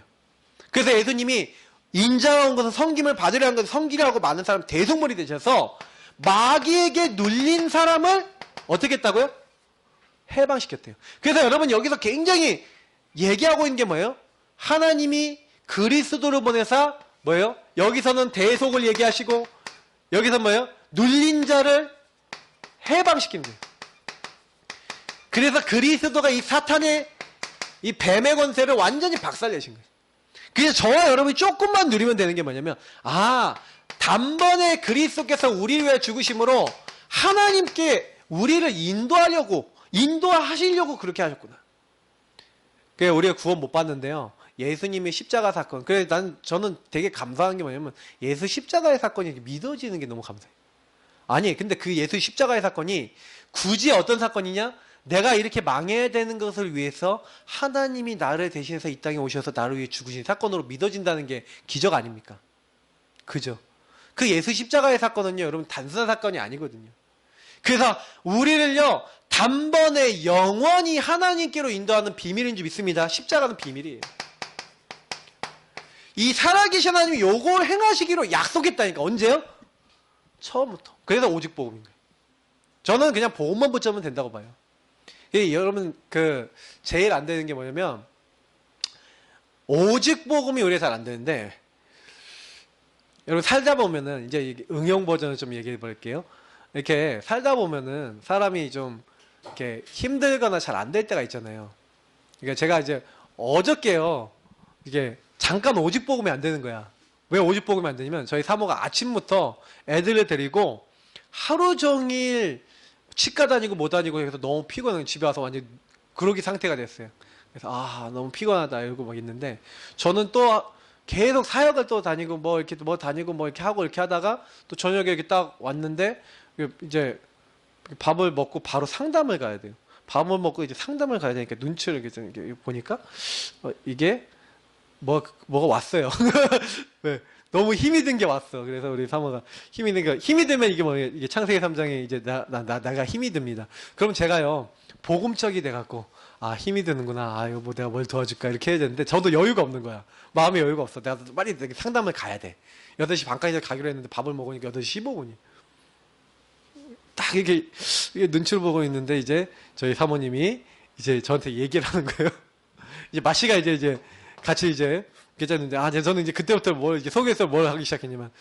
그래서 예수님이 인자한 것은 섬김을 받으려는 것은 섬기려고 많은 사람 대속물이 되셔서 마귀에게 눌린 사람을 어떻게 했다고요? 해방시켰대요. 그래서 여러분 여기서 굉장히 얘기하고 있는 게 뭐예요? 하나님이 그리스도를 보내사 뭐예요? 여기서는 대속을 얘기하시고 여기서 뭐예요? 눌린 자를 해방시키는 거예요. 그래서 그리스도가 이 사탄의 이 뱀의 권세를 완전히 박살내신 거예요. 그래서 저와 여러분이 조금만 누리면 되는 게 뭐냐면 단번에 그리스도께서 우리를 위해 죽으심으로 하나님께 우리를 인도하시려고 그렇게 하셨구나. 그래 우리가 구원 못 받는데요. 예수님의 십자가 사건. 그래 저는 되게 감사한 게 뭐냐면 예수 십자가의 사건이 믿어지는 게 너무 감사해요. 아니 근데 그 예수 십자가의 사건이 굳이 어떤 사건이냐? 내가 이렇게 망해야 되는 것을 위해서 하나님이 나를 대신해서 이 땅에 오셔서 나를 위해 죽으신 사건으로 믿어진다는 게 기적 아닙니까? 그죠? 그 예수 십자가의 사건은요 여러분 단순한 사건이 아니거든요. 그래서 우리를요 단번에 영원히 하나님께로 인도하는 비밀인 줄 믿습니다. 십자가는 비밀이에요. 이 살아계신 하나님이 요걸 행하시기로 약속했다니까. 언제요? 처음부터. 그래서 오직 복음인 거예요. 저는 그냥 복음만 붙잡으면 된다고 봐요. 여러분 제일 안 되는 게 뭐냐면 오직 복음이 우리가 잘 안 되는데 여러분 살다 보면은 이제 응용 버전을 좀 얘기해 볼게요. 이렇게 살다 보면은 사람이 좀 이렇게 힘들거나 잘 안 될 때가 있잖아요. 그러니까 제가 이제 어저께요 이게 잠깐 오직 복음이 안 되는 거야. 왜 오직 복음이 안 되냐면 저희 사모가 아침부터 애들을 데리고 하루 종일 치과 다니고 뭐 다니고 해서 너무 피곤해. 집에 와서 완전 그러기 상태가 됐어요. 그래서 너무 피곤하다 이러고 막 있는데 저는 또 계속 사역을 또 다니고 뭐 이렇게 하고 이렇게 하다가 또 저녁에 이렇게 딱 왔는데 이제 밥을 먹고 바로 상담을 가야 돼요. 밥을 먹고 이제 상담을 가야 되니까 눈치를 이렇게 보니까 이게 뭐가 왔어요. 네. 너무 힘이 든 게 왔어. 그래서 우리 사모가 힘이 들면 이게 뭐예요? 이게 창세기 3장에 이제 나가 힘이 듭니다. 그럼 제가요, 복음적이 돼갖고, 힘이 드는구나. 여보, 내가 뭘 도와줄까? 이렇게 해야 되는데, 저도 여유가 없는 거야. 마음에 여유가 없어. 내가 빨리 상담을 가야 돼. 8시 반까지 가기로 했는데 밥을 먹으니까 8시 15분이. 딱 이게 눈치를 보고 있는데, 이제 저희 사모님이 이제 저한테 얘기를 하는 거예요. 이제 마씨가 이제 같이 이제 괜찮은데 저는 이제 그때부터 속에서 뭘 하기 시작했냐면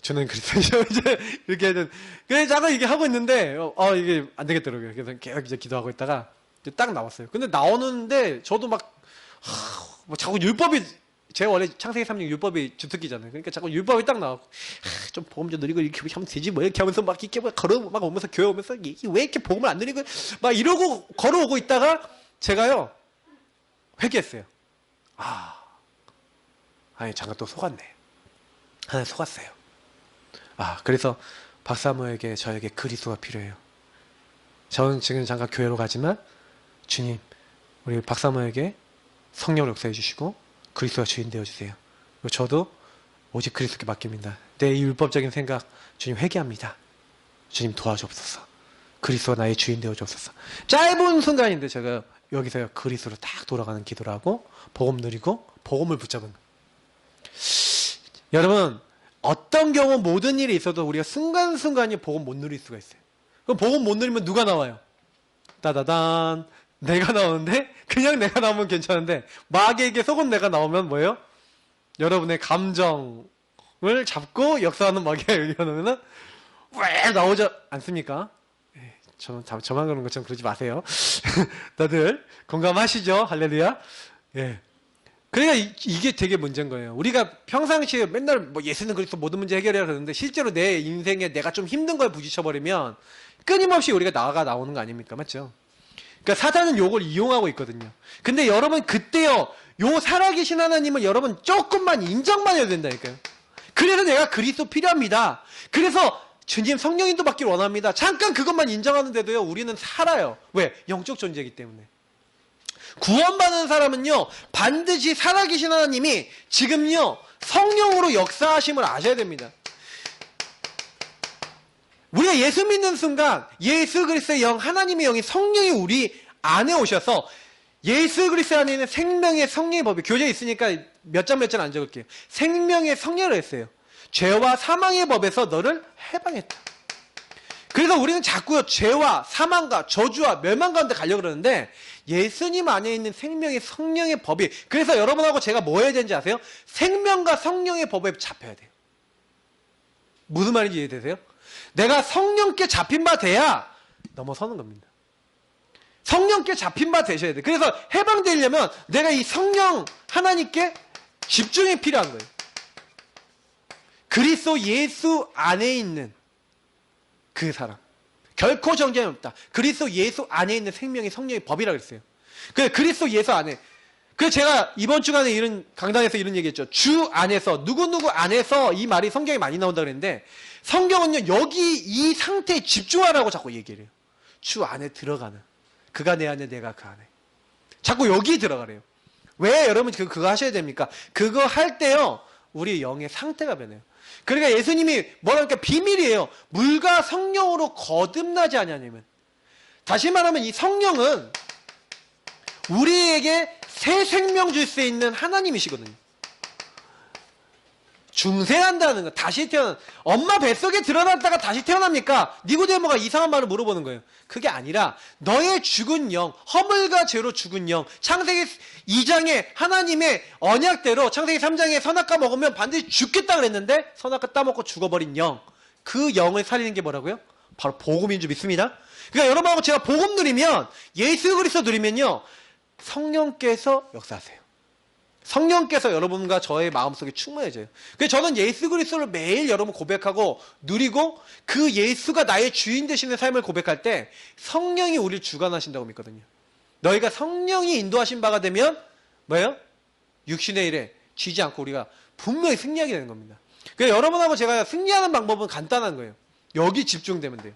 저는 그리스도죠 이제 이렇게 하던 그래 잠깐 이게 하고 있는데 이게 안 되겠더라고요. 그래서 계속 이제 기도하고 있다가 이제 딱 나왔어요. 근데 나오는데 저도 막 자꾸 율법이 제 원래 창세기 3장 율법이 주특기잖아요. 그러니까 자꾸 율법이 딱 나오고 좀 복음 좀 누리고 이렇게 하면 되지 뭐 이렇게 하면서 막 이렇게 막 오면서 교회 오면서 왜 이렇게 복음을 안 누리고 막 이러고 걸어오고 있다가 제가요 회개했어요. 아니 잠깐 또 속았네. 하나 속았어요. 그래서 박사모에게 저에게 그리스도가 필요해요. 저는 지금 잠깐 교회로 가지만 주님 우리 박사모에게 성령을 역사해 주시고 그리스도가 주인 되어 주세요. 그리고 저도 오직 그리스도께 맡깁니다. 내 율법적인 생각 주님 회개합니다. 주님 도와주옵소서. 그리스도가 나의 주인 되어 주옵소서. 짧은 순간인데 제가 여기서 그리스도로 딱 돌아가는 기도를 하고 복음 누리고 복음을 붙잡은 거예요. 여러분 어떤 경우 모든 일이 있어도 우리가 순간순간이 복음 못 누릴 수가 있어요. 그럼 복음 못 누리면 누가 나와요? 따다단 내가 나오는데 그냥 내가 나오면 괜찮은데 마귀에게 속은 내가 나오면 뭐예요? 여러분의 감정을 잡고 역사하는 마귀가 여기 나오면은 왜 나오지 않습니까? 저만 그런 것처럼 그러지 마세요. 다들 공감하시죠? 할렐루야. 예. 그러니까 이게 되게 문제인 거예요. 우리가 평상시에 맨날 뭐 예수는 그리스도 모든 문제 해결해야 그러는데 실제로 내 인생에 내가 좀 힘든 거에 부딪혀버리면 끊임없이 우리가 나오는 거 아닙니까? 맞죠? 그러니까 사단은 요걸 이용하고 있거든요. 근데 여러분 그때요. 요 살아계신 하나님을 여러분 조금만 인정만 해야 된다니까요. 그래서 내가 그리스도 필요합니다. 그래서 주님 성령인도 받길 원합니다. 잠깐 그것만 인정하는데도요. 우리는 살아요. 왜? 영적 존재이기 때문에. 구원받은 사람은요. 반드시 살아계신 하나님이 지금요. 성령으로 역사하심을 아셔야 됩니다. 우리가 예수 믿는 순간 예수 그리스도의 영, 하나님의 영이 성령이 우리 안에 오셔서 예수 그리스도 안에 있는 생명의 성령의 법이 교재에 있으니까 몇 장 안 적을게요. 생명의 성령을 했어요. 죄와 사망의 법에서 너를 해방했다. 그래서 우리는 자꾸요 죄와 사망과 저주와 멸망 가운데 가려고 그러는데 예수님 안에 있는 생명의 성령의 법이 그래서 여러분하고 제가 뭐 해야 되는지 아세요? 생명과 성령의 법에 잡혀야 돼요. 무슨 말인지 이해되세요? 내가 성령께 잡힌 바 돼야 넘어서는 겁니다. 성령께 잡힌 바 되셔야 돼요. 그래서 해방되려면 내가 이 성령 하나님께 집중이 필요한 거예요. 그리스도 예수 안에 있는 그 사람. 결코 정죄함이 없다. 그리스도 예수 안에 있는 생명의 성령의 법이라고 했어요. 그리스도 예수 안에. 그래서 제가 이번 주간에 이런 강단에서 이런 얘기했죠. 주 안에서 누구누구 안에서 이 말이 성경에 많이 나온다 그랬는데 성경은요 여기 이 상태에 집중하라고 자꾸 얘기를 해요. 주 안에 들어가는. 그가 내 안에 내가 그 안에. 자꾸 여기 들어가래요. 왜 여러분 그거 하셔야 됩니까? 그거 할 때요 우리 영의 상태가 변해요. 그러니까 예수님이 뭐라 그러니까 비밀이에요. 물과 성령으로 거듭나지 않냐면 다시 말하면 이 성령은 우리에게 새 생명 줄 수 있는 하나님이시거든요. 중생한다는 거, 다시 태어난, 엄마 뱃속에 드러났다가 다시 태어납니까? 니고데모가 이상한 말을 물어보는 거예요. 그게 아니라 너의 죽은 영, 허물과 죄로 죽은 영, 창세기 2장에 하나님의 언약대로 창세기 3장에 선악과 먹으면 반드시 죽겠다 그랬는데 선악과 따먹고 죽어버린 영, 그 영을 살리는 게 뭐라고요? 바로 복음인 줄 믿습니다. 그러니까 여러분하고 제가 복음 누리면 예수 그리스도 누리면요 성령께서 역사하세요. 성령께서 여러분과 저의 마음속에 충만해져요. 그래서 저는 예수 그리스도를 매일 여러분 고백하고 누리고 그 예수가 나의 주인 되시는 삶을 고백할 때 성령이 우리를 주관하신다고 믿거든요. 너희가 성령이 인도하신 바가 되면 뭐예요? 육신의 일에 쥐지 않고 우리가 분명히 승리하게 되는 겁니다. 그래서 여러분하고 제가 승리하는 방법은 간단한 거예요. 여기 집중되면 돼요.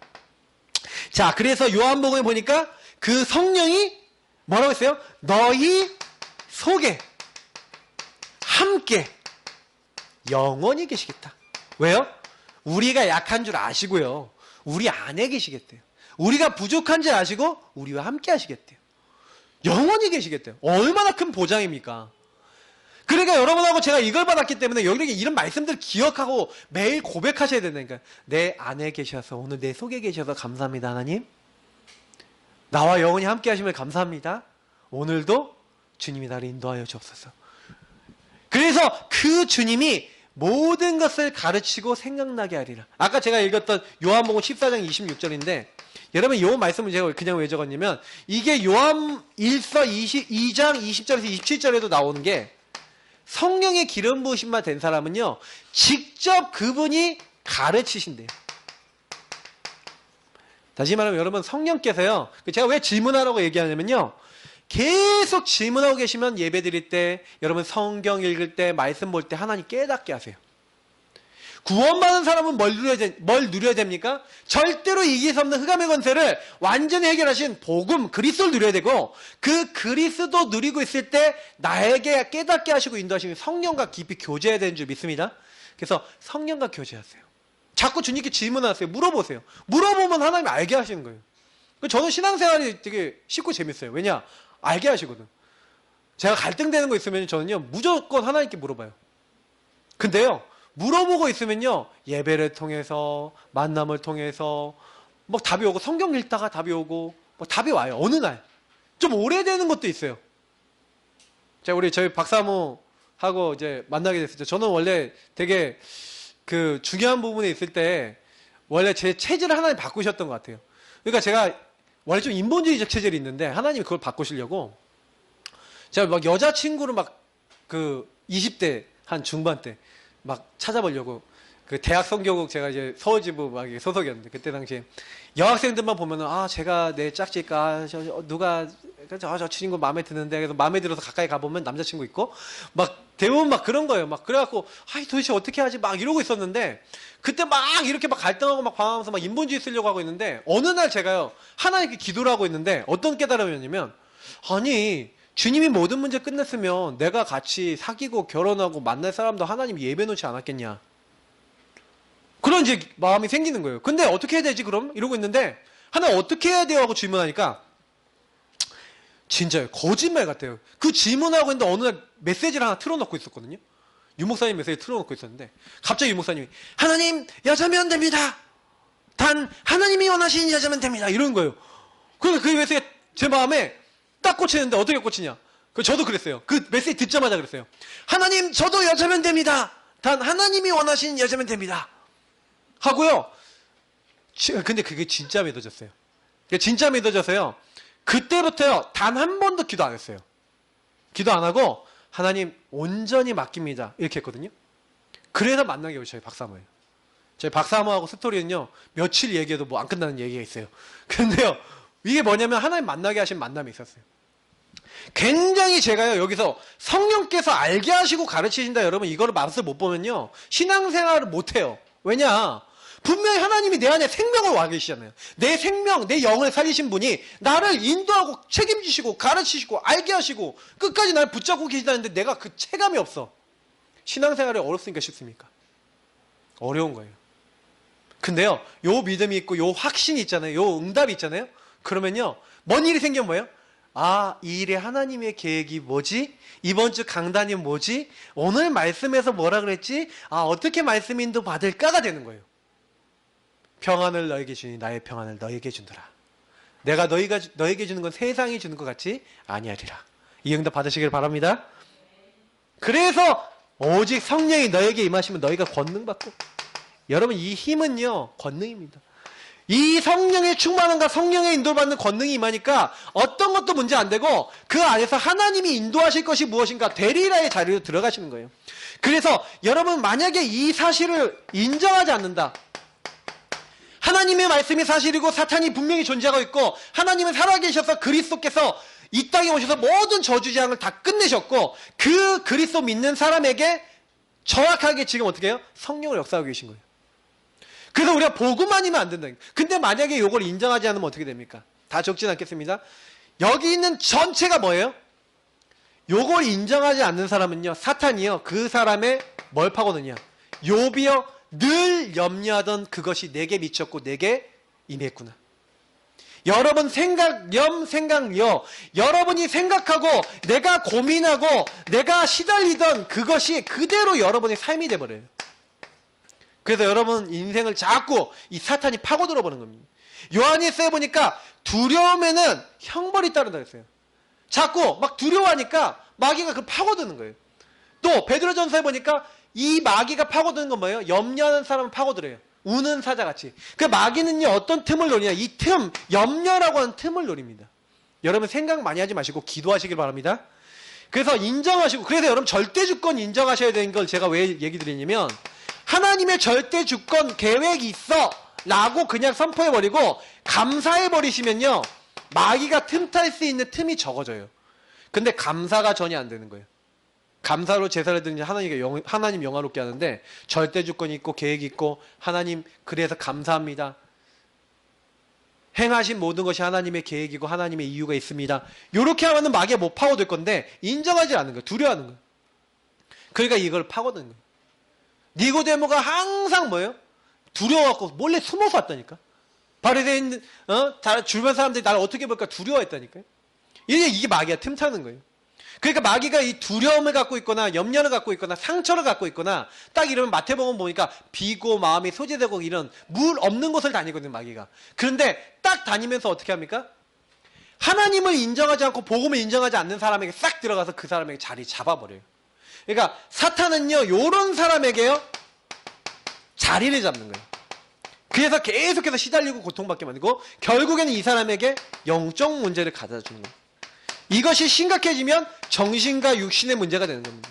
자, 그래서 요한복음에 보니까 그 성령이 뭐라고 했어요? 너희 속에 함께 영원히 계시겠다. 왜요? 우리가 약한 줄 아시고요. 우리 안에 계시겠대요. 우리가 부족한 줄 아시고 우리와 함께 하시겠대요. 영원히 계시겠대요. 얼마나 큰 보장입니까? 그러니까 여러분하고 제가 이걸 받았기 때문에 여기에 이런 말씀들 기억하고 매일 고백하셔야 된다니까. 내 안에 계셔서 오늘 내 속에 계셔서 감사합니다 하나님. 나와 영원히 함께 하심을 감사합니다. 오늘도 주님이 나를 인도하여 주옵소서. 그래서 그 주님이 모든 것을 가르치고 생각나게 하리라. 아까 제가 읽었던 요한복음 14장 26절인데 여러분 이 말씀을 제가 그냥 왜 적었냐면 이게 요한 1서 22장 20절에서 27절에도 나오는 게 성령의 기름 부으심만 된 사람은요 직접 그분이 가르치신대요. 다시 말하면 여러분 성령께서요 제가 왜 질문하라고 얘기하냐면요 계속 질문하고 계시면 예배 드릴 때 여러분 성경 읽을 때 말씀 볼 때 하나님 깨닫게 하세요. 구원받은 사람은 뭘 누려야 됩니까? 절대로 이길 수 없는 흑암의 권세를 완전히 해결하신 복음 그리스도를 누려야 되고 그 그리스도 누리고 있을 때 나에게 깨닫게 하시고 인도하시는 성령과 깊이 교제해야 되는 줄 믿습니다. 그래서 성령과 교제하세요. 자꾸 주님께 질문하세요. 물어보세요. 물어보면 하나님이 알게 하시는 거예요. 저는 신앙생활이 되게 쉽고 재밌어요. 왜냐? 알게 하시거든. 제가 갈등되는 거 있으면 저는요 무조건 하나님께 물어봐요. 근데요 물어보고 있으면요 예배를 통해서 만남을 통해서 뭐 답이 오고 성경 읽다가 답이 오고 뭐 답이 와요. 어느 날 좀 오래되는 것도 있어요. 자, 우리 저희 박사모하고 이제 만나게 됐을 때, 저는 원래 되게 그 중요한 부분에 있을 때, 원래 제 체질을 하나님 바꾸셨던 것 같아요. 그러니까 제가 원래 좀 인본주의적 체질이 있는데, 하나님이 그걸 바꾸시려고, 제가 막 여자친구를 막 그 20대 한 중반 때 막 찾아보려고, 그 대학 성교국 제가 이제 서울지부 막 소속이었는데, 그때 당시에 여학생들만 보면은, 아, 제가 내 짝짓까, 누가, 저 친구 마음에 드는데, 그래서 마음에 들어서 가까이 가보면 남자친구 있고, 막 대부분 막 그런 거예요. 막 그래갖고, 아이, 도대체 어떻게 하지? 막 이러고 있었는데, 그때 막 이렇게 막 갈등하고 막 방황하면서 막 인본주의 쓰려고 하고 있는데, 어느 날 제가요, 하나님께 기도를 하고 있는데, 어떤 깨달음이었냐면, 아니, 주님이 모든 문제 끝냈으면 내가 같이 사귀고 결혼하고 만날 사람도 하나님 예배 놓지 않았겠냐. 그런 이제 마음이 생기는 거예요. 근데 어떻게 해야 되지 그럼? 이러고 있는데 하나 어떻게 해야 돼요? 하고 질문하니까 진짜요. 거짓말 같아요. 그 질문하고 있는데 어느 날 메시지를 하나 틀어놓고 있었거든요. 유 목사님 메시지 틀어놓고 있었는데 갑자기 유 목사님이 하나님 여자면 됩니다. 단 하나님이 원하시는 여자면 됩니다. 이런 거예요. 그래서 그 메시지가 제 마음에 딱 꽂히는데 어떻게 꽂히냐. 저도 그랬어요. 그 메시지 듣자마자 그랬어요. 하나님 저도 여자면 됩니다. 단 하나님이 원하시는 여자면 됩니다. 하고요. 근데 그게 진짜 믿어졌어요. 진짜 믿어져서요. 그때부터요. 단 한 번도 기도 안 했어요. 기도 안 하고 하나님 온전히 맡깁니다. 이렇게 했거든요. 그래서 만나게 오신 저희 박사모예요. 저희 박사모하고 스토리는요. 며칠 얘기해도 뭐 안 끝나는 얘기가 있어요. 근데요. 이게 뭐냐면 하나님 만나게 하신 만남이 있었어요. 굉장히 제가요. 여기서 성령께서 알게 하시고 가르치신다. 여러분 이거를 맛을 못 보면요. 신앙생활을 못해요. 왜냐? 분명히 하나님이 내 안에 생명을 와 계시잖아요. 내 생명, 내 영을 살리신 분이 나를 인도하고 책임지시고 가르치시고 알게 하시고 끝까지 나를 붙잡고 계시다는데 내가 그 체감이 없어. 신앙생활이 어렵습니까? 쉽습니까? 어려운 거예요. 근데요. 요 믿음이 있고 요 확신이 있잖아요. 요 응답이 있잖아요. 그러면요. 뭔 일이 생기면 뭐예요? 아, 이 일에 하나님의 계획이 뭐지? 이번 주 강단이 뭐지? 오늘 말씀에서 뭐라 그랬지? 아, 어떻게 말씀 인도 받을까가 되는 거예요. 평안을 너에게 주니 나의 평안을 너에게 준더라. 내가 너에게 주는 건 세상이 주는 것 같지 아니하리라. 이 응답 받으시길 바랍니다. 그래서 오직 성령이 너에게 임하시면 너희가 권능받고, 여러분 이 힘은요 권능입니다. 이 성령의 충만함과 성령의 인도를 받는 권능이 임하니까 어떤 것도 문제 안 되고 그 안에서 하나님이 인도하실 것이 무엇인가 데리라의 자리로 들어가시는 거예요. 그래서 여러분 만약에 이 사실을 인정하지 않는다. 하나님의 말씀이 사실이고 사탄이 분명히 존재하고 있고 하나님은 살아계셔서 그리스도께서 이 땅에 오셔서 모든 저주재앙을 다 끝내셨고 그 그리스도 믿는 사람에게 정확하게 지금 어떻게 해요? 성령을 역사하고 계신 거예요. 그래서 우리가 복음 아니면 안 된다. 근데 만약에 이걸 인정하지 않으면 어떻게 됩니까? 다 적진 않겠습니다. 여기 있는 전체가 뭐예요? 요걸 인정하지 않는 사람은요. 사탄이요. 그 사람의 뭘 파고드냐. 욥이요. 늘 염려하던 그것이 내게 미쳤고 내게 임했구나. 여러분 생각요. 여러분이 생각하고 내가 고민하고 내가 시달리던 그것이 그대로 여러분의 삶이 돼버려요. 그래서 여러분 인생을 자꾸 이 사탄이 파고들어 보는 겁니다. 요한일서에 보니까 두려움에는 형벌이 따른다 그랬어요. 자꾸 막 두려워하니까 마귀가 그 파고드는 거예요. 또 베드로전서에 보니까 이 마귀가 파고드는 건 뭐예요? 염려하는 사람은 파고들어요. 우는 사자같이. 그 마귀는요 어떤 틈을 노리냐. 이 틈, 염려라고 하는 틈을 노립니다. 여러분 생각 많이 하지 마시고 기도하시길 바랍니다. 그래서 인정하시고, 그래서 여러분 절대주권 인정하셔야 되는 걸 제가 왜 얘기 드리냐면 하나님의 절대주권 계획이 있어 라고 그냥 선포해버리고 감사해버리시면요 마귀가 틈탈 수 있는 틈이 적어져요. 근데 감사가 전혀 안 되는 거예요. 감사로 제사를 드리니 하나님 영화롭게 하는데 절대주권이 있고 계획이 있고 하나님 그래서 감사합니다. 행하신 모든 것이 하나님의 계획이고 하나님의 이유가 있습니다. 이렇게 하면 마귀가 못 파고들 건데 인정하지 않는 거예요. 두려워하는 거예요. 그러니까 이걸 파고드는 거예요. 니고데모가 항상 뭐예요? 두려워갖고 몰래 숨어서 왔다니까. 바리새인 주변 사람들이 나를 어떻게 볼까 두려워했다니까요. 이게 마귀가 틈타는 거예요. 그러니까 마귀가 이 두려움을 갖고 있거나 염려를 갖고 있거나 상처를 갖고 있거나 딱 이러면 마태복음 보니까 비고 마음이 소재되고 이런 물 없는 곳을 다니거든요 마귀가. 그런데 딱 다니면서 어떻게 합니까? 하나님을 인정하지 않고 복음을 인정하지 않는 사람에게 싹 들어가서 그 사람에게 자리 잡아버려요. 그러니까 사탄은요, 요런 사람에게요, 자리를 잡는 거예요. 그래서 계속해서 시달리고 고통받게 만들고 결국에는 이 사람에게 영적 문제를 가져다 주는 거예요. 이것이 심각해지면 정신과 육신의 문제가 되는 겁니다.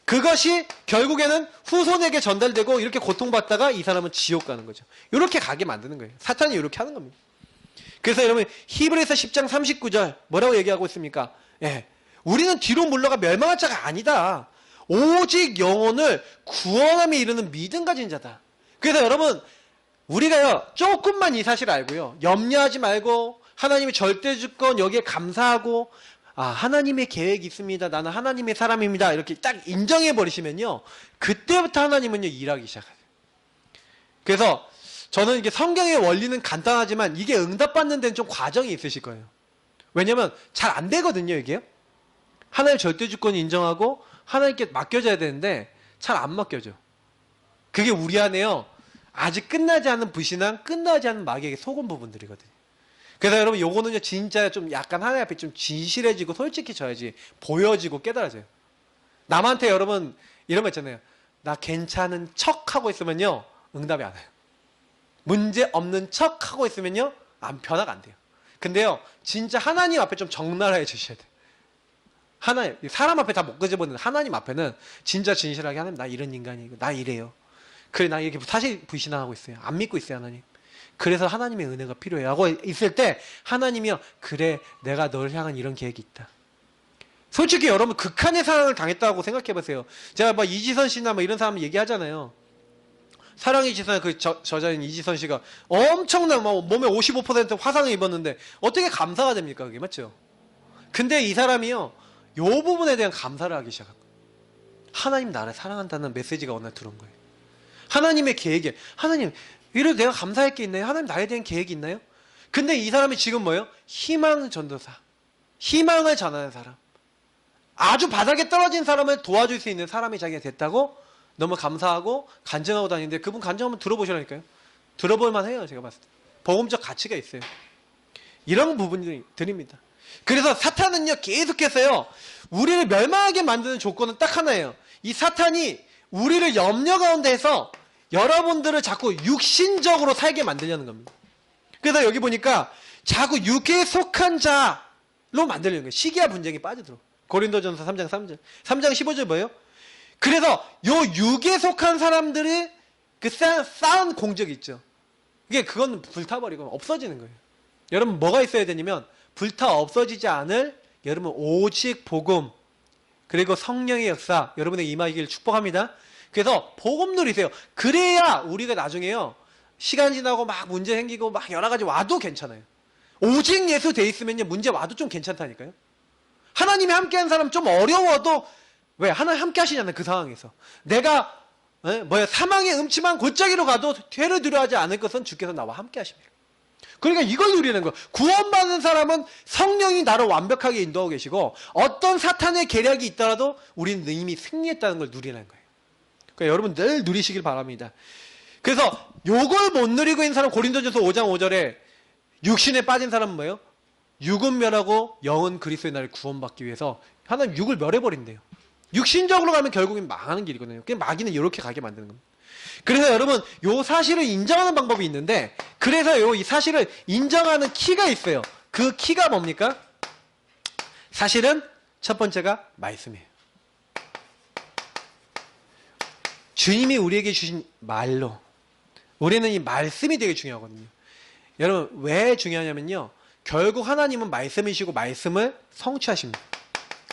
그것이 결국에는 후손에게 전달되고 이렇게 고통받다가 이 사람은 지옥 가는 거죠. 이렇게 가게 만드는 거예요. 사탄이 이렇게 하는 겁니다. 그래서 여러분 히브리서 10장 39절 뭐라고 얘기하고 있습니까? 예, 우리는 뒤로 물러가 멸망할 자가 아니다. 오직 영혼을 구원함에 이르는 믿음 가진 자다. 그래서 여러분 우리가요 조금만 이 사실을 알고요 염려하지 말고 하나님의 절대주권 여기에 감사하고 하나님의 계획이 있습니다. 나는 하나님의 사람입니다. 이렇게 딱 인정해 버리시면요 그때부터 하나님은요 일하기 시작해요. 그래서 저는 이게 성경의 원리는 간단하지만 이게 응답받는 데는 좀 과정이 있으실 거예요. 왜냐면 잘 안 되거든요 이게요. 하나님의 절대주권 인정하고 하나님께 맡겨져야 되는데 잘 안 맡겨져. 그게 우리 안에요 아직 끝나지 않은 불신앙, 끝나지 않은 마귀에게 속은 부분들이거든요. 그래서 여러분 요거는요 진짜 좀 약간 하나님 앞에 좀 진실해지고 솔직해져야지 보여지고 깨달아져요. 남한테 여러분 이런 거 있잖아요. 나 괜찮은 척 하고 있으면요 응답이 안 와요. 문제 없는 척 하고 있으면요 변화가 안 돼요. 근데요 진짜 하나님 앞에 좀 적나라해 주셔야 돼요. 하나님, 사람 앞에 다 못 끄집어내는 하나님 앞에는 진짜 진실하게 하나님 나 이런 인간이고 나 이래요. 그래 나 이렇게 사실 불신앙하고 있어요. 안 믿고 있어요 하나님. 그래서 하나님의 은혜가 필요해요 하고 있을 때 하나님이요 그래 내가 너를 향한 이런 계획이 있다. 솔직히 여러분 극한의 사랑을 당했다고 생각해 보세요. 제가 뭐 이지선 씨나 뭐 이런 사람 얘기하잖아요. 사랑의 지선 그 저자인 이지선 씨가 엄청난 뭐 몸에 55% 화상을 입었는데 어떻게 감사가 됩니까 그게 맞죠? 근데 이 사람이요 요 부분에 대한 감사를 하기 시작한 거예요. 하나님 나를 사랑한다는 메시지가 어느 날 들어온 거예요. 하나님의 계획에 하나님 이래도 내가 감사할 게 있나요? 하나님 나에 대한 계획이 있나요? 근데 이 사람이 지금 뭐예요? 희망 전도사, 희망을 전하는 사람, 아주 바닥에 떨어진 사람을 도와줄 수 있는 사람이 자기가 됐다고 너무 감사하고 간증하고 다니는데 그분 간증 한번 들어보시라니까요. 들어볼만 해요. 제가 봤을 때 복음적 가치가 있어요. 이런 부분들이 드립니다. 그래서 사탄은요 계속해서요 우리를 멸망하게 만드는 조건은 딱 하나예요. 이 사탄이 우리를 염려 가운데 해서 여러분들을 자꾸 육신적으로 살게 만들려는 겁니다. 그래서 여기 보니까 자꾸 육에 속한 자로 만들려는 거예요. 시기와 분쟁이 빠져들어. 고린도전서 3장 3절 3장 15절 뭐예요? 그래서 요 육에 속한 사람들이 그 쌓은 공적이 있죠. 그건 불타버리고 없어지는 거예요. 여러분 뭐가 있어야 되냐면 불타 없어지지 않을 여러분 오직 복음 그리고 성령의 역사 여러분의 임하기를 축복합니다. 그래서 복음 누리세요. 그래야 우리가 나중에요 시간 지나고 막 문제 생기고 막 여러 가지 와도 괜찮아요. 오직 예수 돼 있으면요 문제 와도 좀 괜찮다니까요. 하나님이 함께한 사람 좀 어려워도 왜 하나님 함께 하시잖아요. 그 상황에서 내가 사망의 음침한 골짜기로 가도 퇴를 두려워하지 않을 것은 주께서 나와 함께 하십니다. 그러니까 이걸 누리는 거예요. 구원받는 사람은 성령이 나를 완벽하게 인도하고 계시고 어떤 사탄의 계략이 있더라도 우리는 이미 승리했다는 걸 누리는 거예요. 그러니까 여러분 늘 누리시길 바랍니다. 그래서 요걸 못 누리고 있는 사람 고린도전서 5장 5절에 육신에 빠진 사람은 뭐예요? 육은 멸하고 영은 그리스도의 날을 구원받기 위해서 하나님 육을 멸해버린대요. 육신적으로 가면 결국엔 망하는 길이거든요. 그냥 마귀는 이렇게 가게 만드는 겁니다. 그래서 여러분 요 사실을 인정하는 방법이 있는데 그래서 이 사실을 인정하는 키가 있어요. 그 키가 뭡니까? 사실은 첫 번째가 말씀이에요. 주님이 우리에게 주신 말로 우리는 이 말씀이 되게 중요하거든요. 여러분 왜 중요하냐면요. 결국 하나님은 말씀이시고 말씀을 성취하십니다.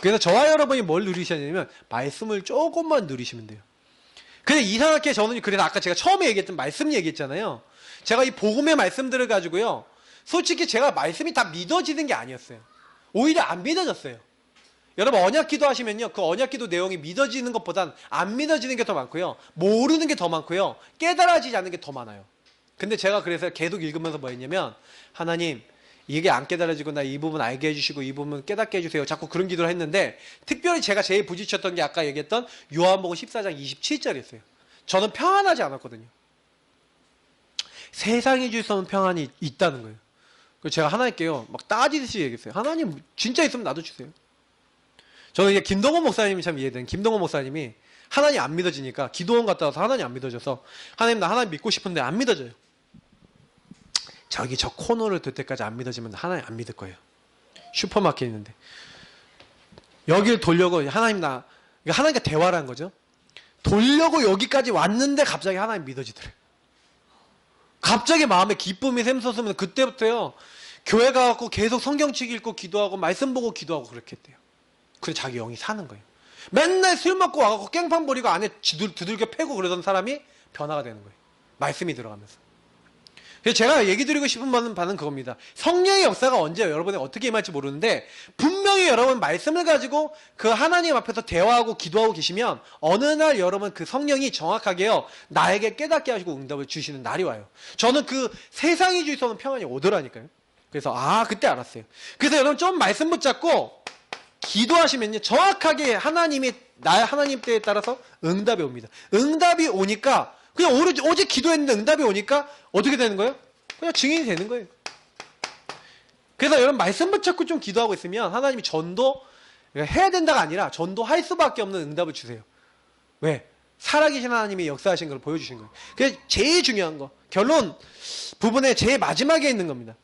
그래서 저와 여러분이 뭘 누리셔야 되냐면 말씀을 조금만 누리시면 돼요. 근데 이상하게 저는 그래서 아까 제가 처음에 얘기했던 말씀 얘기했잖아요. 제가 이 복음의 말씀들을 가지고요. 솔직히 제가 말씀이 다 믿어지는 게 아니었어요. 오히려 안 믿어졌어요. 여러분 언약기도 하시면요. 그 언약기도 내용이 믿어지는 것보단 안 믿어지는 게 더 많고요. 모르는 게 더 많고요. 깨달아지지 않는 게 더 많아요. 근데 제가 그래서 계속 읽으면서 뭐 했냐면 하나님 이게 안 깨달아지고 나 이 부분 알게 해주시고 이 부분 깨닫게 해주세요. 자꾸 그런 기도를 했는데 특별히 제가 제일 부딪혔던 게 아까 얘기했던 요한복음 14장 27절이었어요. 저는 평안하지 않았거든요. 세상이 줄 수 없는 평안이 있다는 거예요. 그래서 제가 하나님께요 막 따지듯이 얘기했어요. 하나님 진짜 있으면 나도 주세요. 저는 이게 김동원 목사님이 참 이해되는, 김동원 목사님이 하나님 안 믿어지니까 기도원 갔다 와서 하나님 안 믿어져서, 하나님 나 하나님 믿고 싶은데 안 믿어져요. 저기 저 코너를 들 때까지 안 믿어지면 하나님 안 믿을 거예요. 슈퍼마켓 있는데 여기를 돌려고 하나님 나, 하나님과 대화를 한 거죠. 돌려고 여기까지 왔는데 갑자기 하나님 믿어지더래요. 갑자기 마음에 기쁨이 샘솟으면 그때부터요 교회 가갖고 계속 성경책 읽고 기도하고 말씀 보고 기도하고 그렇게 했대요. 그래 자기 영이 사는 거예요. 맨날 술 먹고 와갖고 깽판 부리고 안에 두들겨 패고 그러던 사람이 변화가 되는 거예요. 말씀이 들어가면서. 그래서 제가 얘기 드리고 싶은 바는 그겁니다. 성령의 역사가 언제 여러분이 어떻게 임할지 모르는데, 분명히 여러분 말씀을 가지고 그 하나님 앞에서 대화하고 기도하고 계시면 어느 날 여러분 그 성령이 정확하게요 나에게 깨닫게 하시고 응답을 주시는 날이 와요. 저는 그 세상이 주소는 평안이 오더라니까요. 그래서 그때 알았어요. 그래서 여러분 좀 말씀 붙잡고 기도하시면요 정확하게 하나님이 나의 하나님 때에 따라서 응답이 옵니다. 응답이 오니까 그냥 오직 기도했는데 응답이 오니까 어떻게 되는 거예요? 그냥 증인이 되는 거예요. 그래서 여러분 말씀 붙잡고 좀 기도하고 있으면 하나님이 전도 해야 된다가 아니라 전도할 수밖에 없는 응답을 주세요. 왜? 살아계신 하나님이 역사하신 걸 보여주신 거예요. 그게 제일 중요한 거. 결론 부분의 제일 마지막에 있는 겁니다.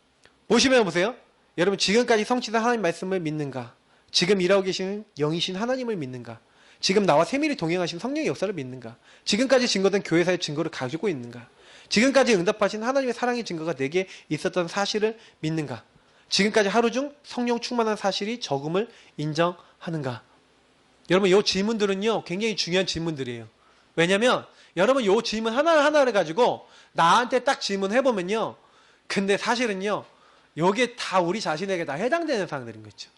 보시면 보세요. 여러분 지금까지 성취된 하나님 말씀을 믿는가? 지금 일하고 계시는 영이신 하나님을 믿는가? 지금 나와 세밀히 동행하신 성령의 역사를 믿는가? 지금까지 증거된 교회사의 증거를 가지고 있는가? 지금까지 응답하신 하나님의 사랑의 증거가 내게 있었던 사실을 믿는가? 지금까지 하루 중 성령 충만한 사실이 적음을 인정하는가? 여러분 이 질문들은요 굉장히 중요한 질문들이에요. 왜냐면 여러분 이 질문 하나하나를 가지고 나한테 딱 질문해보면요 근데 사실은요 요게 다 우리 자신에게 다 해당되는 사항들인 거죠.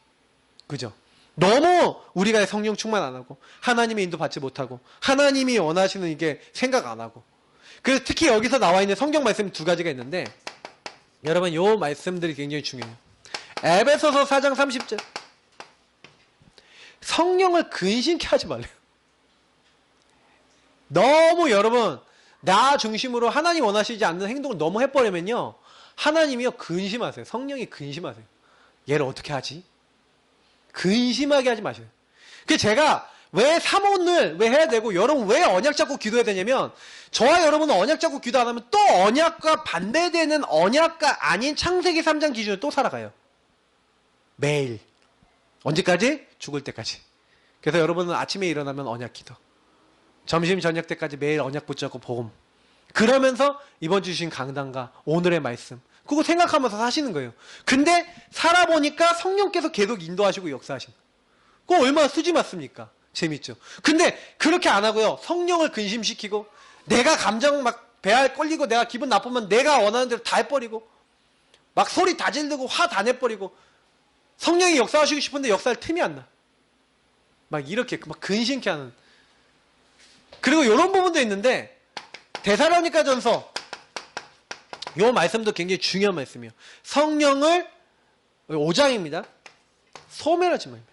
그죠? 너무 우리가 성령 충만 안 하고 하나님의 인도 받지 못하고 하나님이 원하시는 이게 생각 안 하고, 그래서 특히 여기서 나와 있는 성경 말씀 두 가지가 있는데 여러분 요 말씀들이 굉장히 중요해요. 에베소서 4장 30절 성령을 근심케 하지 말래요. 너무 여러분 나 중심으로 하나님 원하시지 않는 행동을 너무 해버리면요 하나님이요 근심하세요. 성령이 근심하세요. 얘를 어떻게 하지? 근심하게 하지 마세요. 그 제가 왜 사모를 왜 해야 되고 여러분 왜 언약 잡고 기도해야 되냐면, 저와 여러분은 언약 잡고 기도 안 하면 또 언약과 반대되는 언약과 아닌 창세기 3장 기준으로 또 살아가요. 매일. 언제까지? 죽을 때까지. 그래서 여러분은 아침에 일어나면 언약 기도, 점심 저녁 때까지 매일 언약 붙잡고 복음, 그러면서 이번 주 주신 강단과 오늘의 말씀 그거 생각하면서 사시는 거예요. 근데 살아보니까 성령께서 계속 인도하시고 역사하시는 거예요. 그거 얼마나 수지 맞습니까? 재밌죠? 근데 그렇게 안 하고요 성령을 근심시키고 내가 감정 막 배알 꼴리고 내가 기분 나쁘면 내가 원하는 대로 다 해버리고 막 소리 다 지르고 화 다 내버리고 성령이 역사하시고 싶은데 역사할 틈이 안 나. 막 이렇게 막 근심케 하는. 그리고 이런 부분도 있는데 데살로니가전서 이 말씀도 굉장히 중요한 말씀이에요. 성령을 5장입니다. 소멸하지 말래요.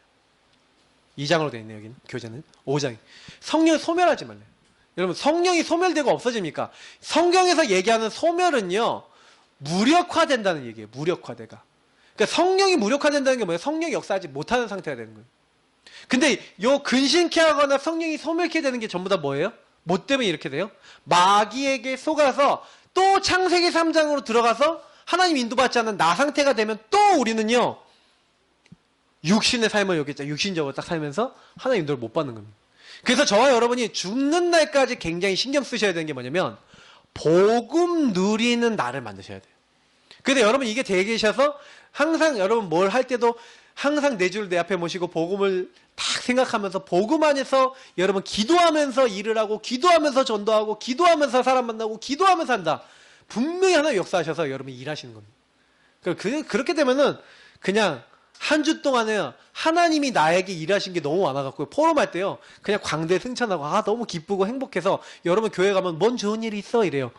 2장으로 되어 있네요. 여기는 교재는 5장. 성령을 소멸하지 말래요. 여러분 성령이 소멸되고 없어집니까? 성경에서 얘기하는 소멸은요 무력화된다는 얘기예요. 무력화돼가. 그러니까 성령이 무력화된다는 게 뭐예요? 성령이 역사하지 못하는 상태가 되는 거예요. 근데 요 근심케 하거나 성령이 소멸케 되는 게 전부 다 뭐예요? 뭐 때문에 이렇게 돼요? 마귀에게 속아서 또 창세기 3장으로 들어가서 하나님 인도받지 않는 나 상태가 되면 또 우리는요 육신의 삶을 여기 육신적으로 딱 살면서 하나님 인도를 못 받는 겁니다. 그래서 저와 여러분이 죽는 날까지 굉장히 신경 쓰셔야 되는 게 뭐냐면 복음 누리는 날을 만드셔야 돼요. 근데 여러분 이게 되게 계셔서 항상 여러분 뭘 할 때도 항상 내 주를 내 앞에 모시고 복음을 딱 생각하면서 복음 안에서 여러분 기도하면서 일을 하고 기도하면서 전도하고 기도하면서 사람 만나고 기도하면서 한다. 분명히 하나님 역사하셔서 여러분이 일하시는 겁니다. 그렇게 되면은 그냥 한 주 동안에 하나님이 나에게 일하신 게 너무 많아갖고 포럼할 때요 그냥 광대 승천하고 너무 기쁘고 행복해서 여러분 교회 가면 뭔 좋은 일이 있어 이래요.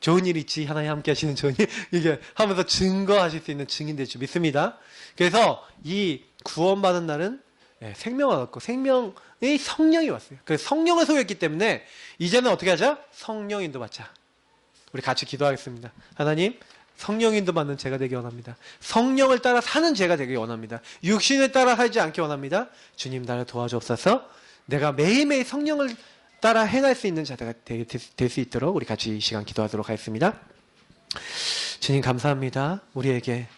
좋은 일 있지 하나님 함께 하시는 좋은 일 이게 하면서 증거하실 수 있는 증인 될 줄 믿습니다. 그래서 이 구원받은 날은 생명을 얻고 생명의 성령이 왔어요. 그래서 성령을 소유했기 때문에 이제는 어떻게 하자? 성령 인도 받자. 우리 같이 기도하겠습니다. 하나님 성령인도 받는 제가 되기 원합니다. 성령을 따라 사는 제가 되기 원합니다. 육신을 따라 살지 않기 원합니다. 주님 나를 도와주옵소서. 내가 매일매일 성령을 따라 행할 수 있는 자가 될 수 있도록 우리 같이 이 시간 기도하도록 하겠습니다. 주님 감사합니다. 우리에게